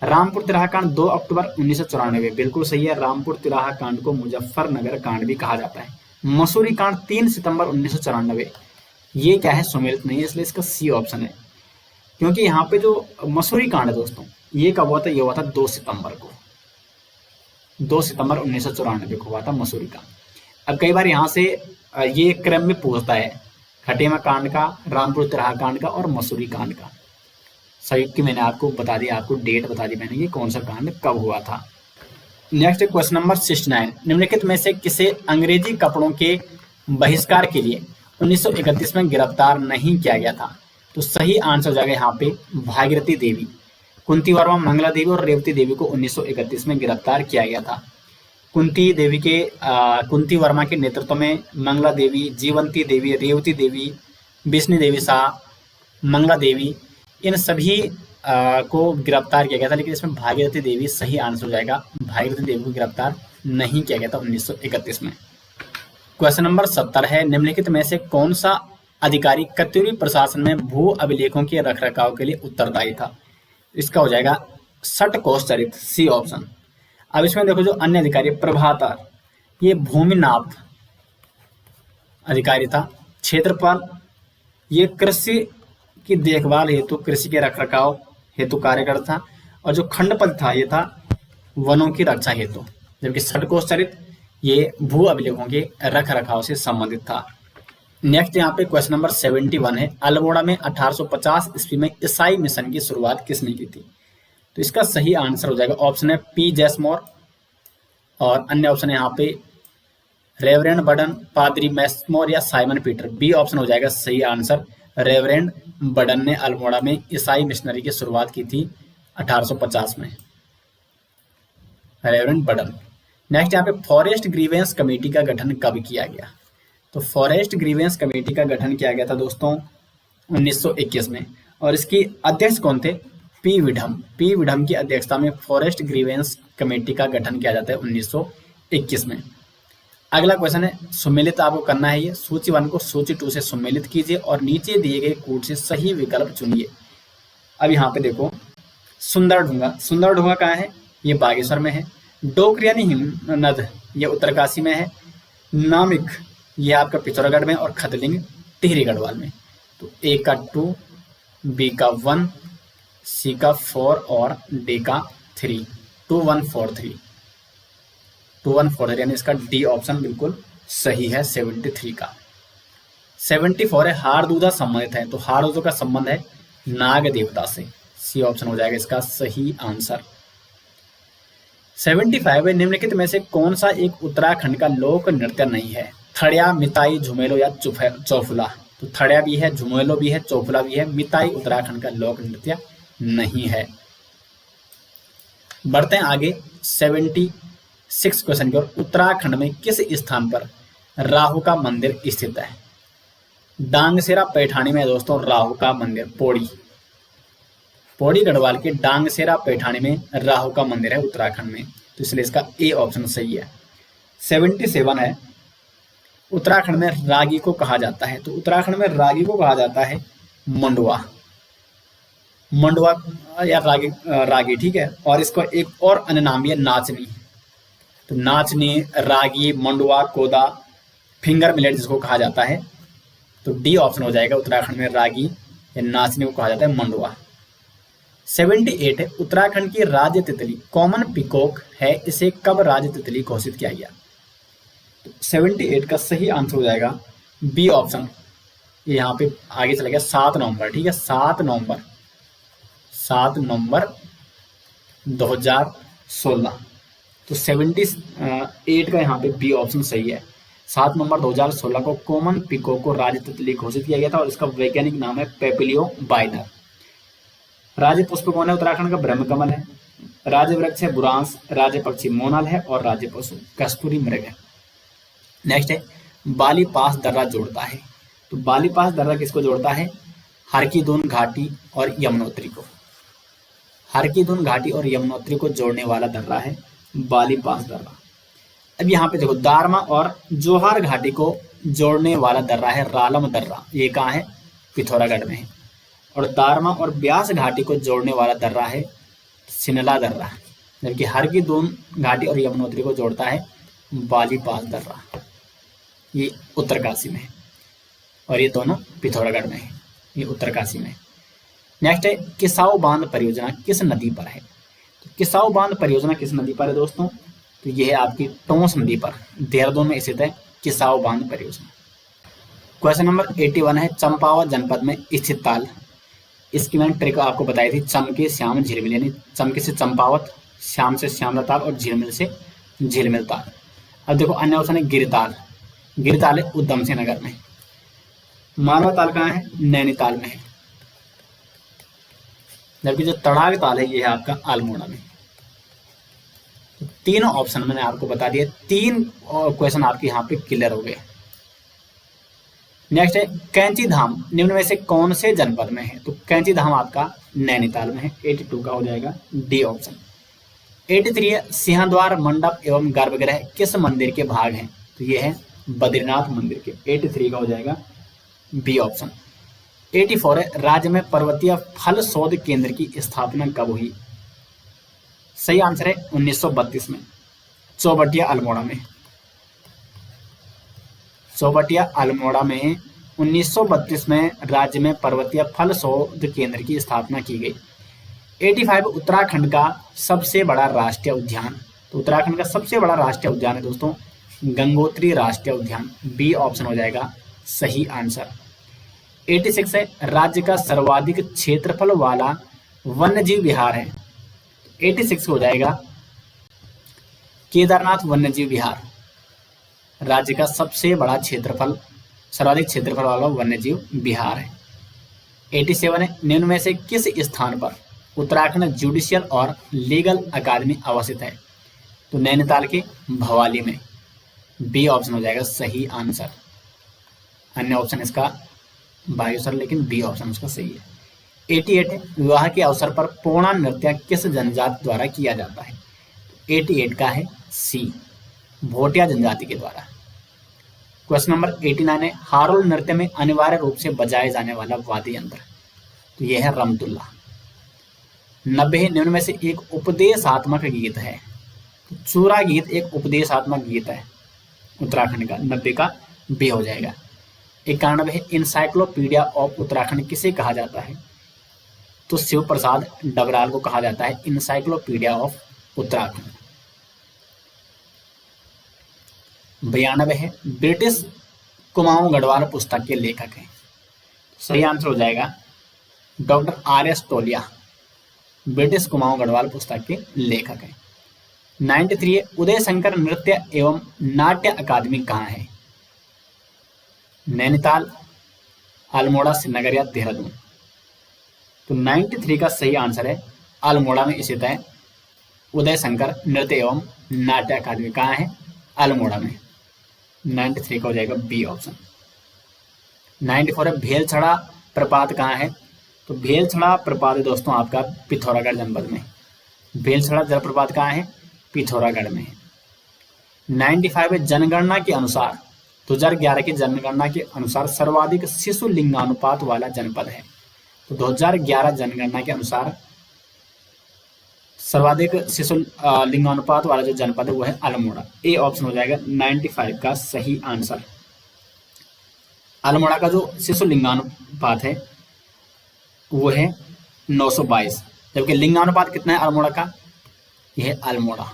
रामपुर तिराहा कांड 2 अक्टूबर 1994, बिल्कुल सही है। रामपुर तिराहा कांड को मुजफ्फरनगर कांड भी कहा जाता है। मसूरी कांड 3 सितंबर 1994, ये क्या है? सुमेलित नहीं है, इसलिए इसका सी ऑप्शन है। क्योंकि यहाँ पे जो मसूरी कांड है दोस्तों, ये कब हुआ था? ये हुआ था 2 सितंबर को, 2 सितंबर 1994 को हुआ था मसूरी कांड। अब कई बार यहाँ से ये क्रम में पूछता है खटीमा कांड का, रामपुर तिराहा कांड का और मसूरी कांड का। संयुक्त मैंने आपको बता दिया, आपको डेट बता दी मैंने, ये कौन सा कांड कब हुआ था। नेक्स्ट क्वेश्चन नंबर 69, निम्नलिखित में से किसे अंग्रेजी कपड़ों के बहिष्कार के लिए 1931 में गिरफ्तार नहीं किया गया था? तो सही आंसर हो जाएगा यहाँ पे भागीरथी देवी। कुंती वर्मा, मंगला देवी और रेवती देवी को 1931 में गिरफ्तार किया गया था। कुंती वर्मा के नेतृत्व में मंगला देवी, जीवंती देवी, रेवती देवी, विष्णु देवी शाह, मंगला देवी, इन सभी को गिरफ्तार किया गया था। लेकिन इसमें भागीरथी देवी सही आंसर हो जाएगा। भागीरथी देवी को गिरफ्तार नहीं किया गया था 1931 में। क्वेश्चन नंबर 70 है, निम्नलिखित में से कौन सा अधिकारी कत्यूरी प्रशासन में भू अभिलेखों के रखरखाव के लिए उत्तरदायी था? इसका हो जाएगा षटकोशचरित, सी ऑप्शन। अब इसमें देखो जो अन्य अधिकारी प्रभातर, ये भूमि नाप अधिकारी था। क्षेत्रपाल, ये कृषि की देखभाल हेतु, कृषि के रखरखाव हेतु कार्यकर था। और जो खंडपति था ये था वनों की रक्षा हेतु। जबकि षटकोशचरित ये भू अभिलेखों के रखरखाव से संबंधित था। नेक्स्ट यहाँ पे क्वेश्चन नंबर 71 है, अल्मोड़ा में 1850 ईस्वी में ईसाई मिशन की शुरुआत किसने की थी? तो इसका सही आंसर हो जाएगा ऑप्शन है पी जैसमोर, और अन्य ऑप्शन है यहाँ पे रेवरेंड बर्डन, पादरी मैसमोर या साइमन पीटर। बी ऑप्शन हो जाएगा सही आंसर। रेवरेंड बर्डन ने अल्मोड़ा में ईसाई मिशनरी की शुरुआत की थी 1850 में। Reverend burden. नेक्स्ट यहाँ पे फॉरेस्ट ग्रीवेंस कमेटी का गठन कब किया गया? तो फॉरेस्ट ग्रीवेंस कमेटी का गठन किया गया था दोस्तों 1921 में, और इसकी अध्यक्ष कौन थे? पी विडम। पी विडम की अध्यक्षता में फॉरेस्ट ग्रीवेंस कमेटी का गठन किया जाता है 1921 में। अगला क्वेश्चन है, सुमेलित आपको करना है ये। सूची 1 को सूची 2 से सुमेलित कीजिए और नीचे दिए गए कूट से सही विकल्प चुनिए। अब यहाँ पे देखो, सुंदरढूंगा। सुंदरढूंगा कहाँ है? ये बागेश्वर में है। डोकरियानी नद ये उत्तरकाशी में है। नामिक ये आपका पिथौरागढ़ में, और खतलिंग टिहरी गढ़वाल में। तो ए का 2, बी का 1, सी का 4 और डी का 3। 2143 यानी इसका डी ऑप्शन बिल्कुल सही है 73 का। 74 है हारदूदा संबंधित है, तो हारदूदा का संबंध है नाग देवता से। सी ऑप्शन हो जाएगा इसका सही आंसर। 75 है निम्नलिखित में से कौन सा एक उत्तराखंड का लोक नृत्य नहीं है? थड़िया, मिताई, झुमेलो या चौफुला। तो थड़िया भी है, झुमेलो भी है, चौफुला भी है। मिताई उत्तराखंड का लोक नृत्य नहीं है। बढ़ते हैं आगे 76 क्वेश्चन की ओर। उत्तराखंड में किस स्थान पर राहु का मंदिर स्थित है? डांगसेरा पैठानी में दोस्तों राहु का मंदिर। पौड़ी गढ़वाल के डांगसेरा पैठानी में राहु का मंदिर है उत्तराखंड में, तो इसलिए इसका ए ऑप्शन सही है। 77 है उत्तराखंड में रागी को कहा जाता है? तो उत्तराखंड में रागी को कहा जाता है मंडवा या रागी, ठीक है। और इसका एक और अन्य नाम भी है नाचनी। तो नाचनी, रागी, मंडवा, कोदा, फिंगर मिलेट जिसको कहा जाता है। तो डी ऑप्शन हो जाएगा उत्तराखंड में रागी या नाचनी को कहा जाता है मंडवा। 78 है उत्तराखंड की राज्य तितली कॉमन पिकॉक है, इसे कब राज्य तितली घोषित किया गया? तो 78 का सही आंसर हो जाएगा बी ऑप्शन। ये यहाँ पे आगे चला गया 7 नवंबर, ठीक है। 7 नवंबर 2016। तो 78 का यहाँ पे बी ऑप्शन सही है। 7 नवंबर 2016 को कॉमन पिकॉक को राज्य तितली घोषित किया गया था, और इसका वैज्ञानिक नाम है पेपिलियो बाइनर। राज्य पुष्प कौन है उत्तराखंड का? ब्रह्मकमल है। राज्य वृक्ष है बुरांस, राज्य पक्षी मोनाल है, और राज्य पशु कस्तूरी मृग है। नेक्स्ट है बाली पास दर्रा जोड़ता है। तो बाली पास दर्रा किसको जोड़ता है? हरकीदून घाटी और यमुनोत्री को। हरकीदून घाटी और यमुनोत्री को जोड़ने वाला दर्रा है बाली पास दर्रा। अब यहाँ पे देखो, दारमा और जोहार घाटी को जोड़ने वाला दर्रा है रालम दर्रा। ये कहाँ है? पिथौरागढ़ में है। और दारमा और ब्यास घाटी को जोड़ने वाला दर्रा है सिनला दर्रा, जबकि हरकीदून घाटी और यमुनोत्री को जोड़ता है बाली पास दर्रा। ये उत्तरकाशी में है, और ये दोनों पिथौरागढ़ में है। ये उत्तरकाशी में। नेक्स्ट है किसाऊ बांध परियोजना किस नदी पर है? तो किसाऊ बांध परियोजना किस नदी पर है दोस्तों? तो ये है आपकी टोंस नदी पर, देहरादून में स्थित है किसाऊ बांध परियोजना। क्वेश्चन नंबर 81 है चंपावत जनपद में स्थित ताल। इसकी मैंने ट्रिक आपको बताई थी, चमके श्याम झिलमिल, यानी चमके से चंपावत, श्याम से श्यामला ताल और झिलमिल से झिलमिल ताल। अब देखो अन्य ऑप्शन है गिरताल। गिरताल है उधम सिंह नगर में। मालवा ताल कहाँ है? नैनीताल में है। जबकि जो तड़ाग ताल है ये है आपका अल्मोड़ा में। तो तीनों ऑप्शन मैंने आपको बता दिए। 3 क्वेश्चन आपके यहाँ पे क्लियर हो गए। नेक्स्ट है कैंची धाम निम्न में से कौन से जनपद में है? तो कैंची धाम आपका नैनीताल में है। 82 का हो जाएगा डी ऑप्शन। 83 है सिंहद्वार मंडप एवं गर्भगृह किस मंदिर के भाग हैं? तो ये है बद्रीनाथ मंदिर के। 83 का हो जाएगा बी ऑप्शन। 84 है राज्य में पर्वतीय फल शोध केंद्र की स्थापना कब हुई? सही आंसर है 1932 में, चौबटिया अल्मोड़ा में। चौबटिया अल्मोड़ा में 1932 में राज्य में पर्वतीय फल शोध केंद्र की स्थापना की गई। 85 उत्तराखंड का सबसे बड़ा राष्ट्रीय उद्यान। तो उत्तराखंड का सबसे बड़ा राष्ट्रीय उद्यान है दोस्तों गंगोत्री राष्ट्रीय उद्यान। बी ऑप्शन हो जाएगा सही आंसर। 86 है राज्य का सर्वाधिक क्षेत्रफल वाला वन्यजीव विहार है। 86 हो जाएगा केदारनाथ वन्यजीव विहार, राज्य का सबसे बड़ा क्षेत्रफल, सर्वाधिक क्षेत्रफल वाला वन्यजीव विहार है। 87 है निम्न में से किस स्थान पर उत्तराखंड जुडिशियल और लीगल अकादमी अवस्थित है? तो नैनीताल के भवाली में। बी ऑप्शन हो जाएगा सही आंसर। अन्य ऑप्शन इसका बायो सर, लेकिन बी ऑप्शन उसका सही है। 88 है विवाह के अवसर पर पोणा नृत्य किस जनजाति द्वारा किया जाता है? 88 का है सी, भोटिया जनजाति के द्वारा। क्वेश्चन नंबर 89 है हारोल नृत्य में अनिवार्य रूप से बजाए जाने वाला वाद्य यंत्र, तो यह है रमतुल्ला। 90 है निम्न में से एक उपदेशात्मक गीत है, तो चूरा गीत एक उपदेशात्मक गीत है उत्तराखंड का, 90 का बी हो जाएगा। 91 है इंसाइक्लोपीडिया ऑफ उत्तराखंड किसे कहा जाता है? तो शिव प्रसाद डबराल को कहा जाता है इंसाइक्लोपीडिया ऑफ उत्तराखंड। 92 है ब्रिटिश कुमाऊं गढ़वाल पुस्तक के लेखक हैं, सही आंसर हो जाएगा डॉक्टर आर.एस. टोलिया, ब्रिटिश कुमाऊं गढ़वाल पुस्तक के लेखक हैं। 93 है उदय शंकर नृत्य एवं नाट्य अकादमी कहाँ है? नैनीताल, अल्मोड़ा, श्रीनगर या देहरादून। तो 93 का सही आंसर है अल्मोड़ा में स्थित है उदय शंकर नृत्य एवं नाट्य अकादमी, कहाँ है? अल्मोड़ा में। 93 का हो जाएगा बी ऑप्शन। 94 है भेलछड़ा प्रपात कहाँ है? तो भेलछड़ा प्रपात दोस्तों आपका पिथौरागढ़ जनपद में। भेलछड़ा जलप्रपात कहाँ है? पिथौरागढ़ में। 95 है जनगणना के अनुसार 2011 की जनगणना के अनुसार सर्वाधिक शिशु लिंगानुपात वाला जनपद है, तो 2011 जनगणना के अनुसार सर्वाधिक शिशु लिंगानुपात वाला जो जनपद है वो है अल्मोड़ा। ए ऑप्शन हो जाएगा 95 का सही आंसर। अल्मोड़ा का जो शिशु लिंगानुपात है वो है 922, जबकि लिंगानुपात कितना है अल्मोड़ा का? यह है अल्मोड़ा।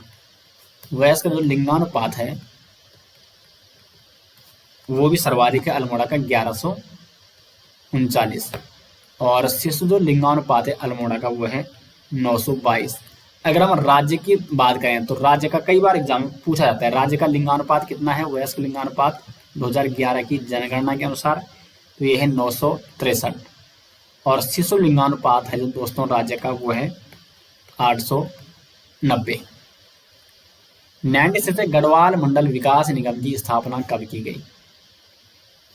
वयस्क का जो लिंगानुपात है वो भी सर्वाधिक है अल्मोड़ा का 1139, और शिशु जो लिंगानुपात है अल्मोड़ा का वो है 922। अगर हम राज्य की बात करें तो राज्य का कई बार एग्जाम में पूछा जाता है, राज्य का लिंगानुपात कितना है? वयस्क लिंगानुपात 2011 की जनगणना के अनुसार तो ये है 963, और शिशु लिंगानुपात है जो दोस्तों राज्य का वो है 890। 96 से गढ़वाल मंडल विकास निगम की स्थापना कब की गई?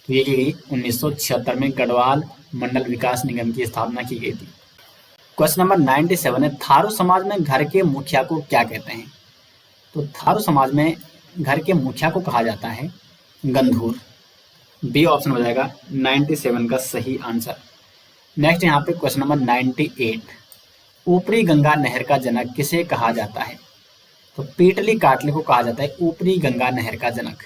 तो ये की गई 1976 में गढ़वाल मंडल विकास निगम की स्थापना की गई थी। क्वेश्चन नंबर 97 है थारू समाज में घर के मुखिया को क्या कहते हैं? तो थारू समाज में घर के मुखिया को कहा जाता है गंधूर। बी ऑप्शन हो जाएगा 97 का सही आंसर। नेक्स्ट यहाँ पे क्वेश्चन नंबर 98, ऊपरी गंगा नहर का जनक किसे कहा जाता है? तो पीटली काटली को कहा जाता है ऊपरी गंगा नहर का जनक।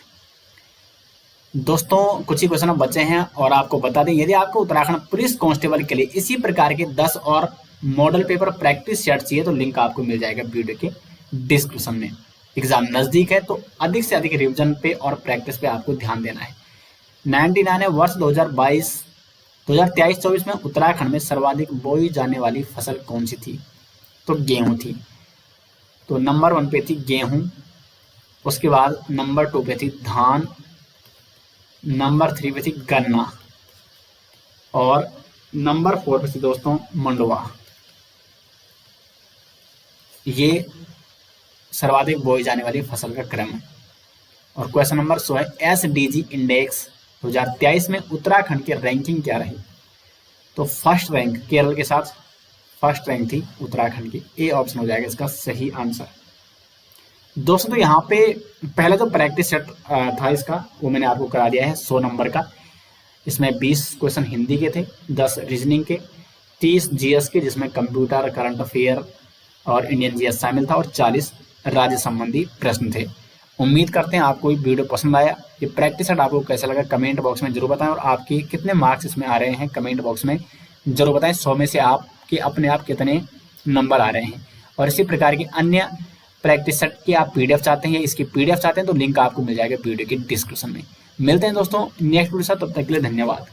दोस्तों कुछ ही क्वेश्चन बचे हैं, और आपको बता दें यदि आपको उत्तराखंड पुलिस कांस्टेबल के लिए इसी प्रकार के 10 और मॉडल पेपर प्रैक्टिस सेट चाहिए तो लिंक आपको मिल जाएगा वीडियो के डिस्क्रिप्शन में। एग्जाम नजदीक है तो अधिक से अधिक रिवीजन पे और प्रैक्टिस पे आपको ध्यान देना है। 99 है वर्ष 2023-24 में उत्तराखंड में सर्वाधिक बोई जाने वाली फसल कौन सी थी? तो गेहूं थी। तो नंबर 1 पे थी गेहूं, उसके बाद नंबर 2 पे थी धान, नंबर 3 पे थी गन्ना, और नंबर 4 पे थी दोस्तों मंडुवा। ये सर्वाधिक बोई जाने वाली फसल का क्रम है। और क्वेश्चन नंबर 100 है SDG इंडेक्स 2023 में उत्तराखंड की रैंकिंग क्या रही? तो फर्स्ट रैंक केरल के साथ फर्स्ट रैंक थी उत्तराखंड की। ए ऑप्शन हो जाएगा इसका सही आंसर। दोस्तों तो यहाँ पे पहला जो प्रैक्टिस सेट था इसका वो मैंने आपको करा दिया है 100 नंबर का। इसमें 20 क्वेश्चन हिंदी के थे, 10 रीजनिंग के, 30 जीएस के जिसमें कंप्यूटर, करंट अफेयर और इंडियन जीएस शामिल था, और 40 राज्य संबंधी प्रश्न थे। उम्मीद करते हैं आपको ये वीडियो पसंद आया। ये प्रैक्टिस सेट आपको कैसा लगा कमेंट बॉक्स में जरूर बताएं, और आपके कितने मार्क्स इसमें आ रहे हैं कमेंट बॉक्स में जरूर बताएं। 100 में से आपके अपने आप कितने नंबर आ रहे हैं। और इसी प्रकार की अन्य प्रैक्टिस सेट की आप पीडीएफ चाहते हैं या इसकी पीडीएफ चाहते हैं तो लिंक आपको मिल जाएगा वीडियो के डिस्क्रिप्शन में। मिलते हैं दोस्तों नेक्स्ट वीडियो के साथ, तब तक के लिए धन्यवाद।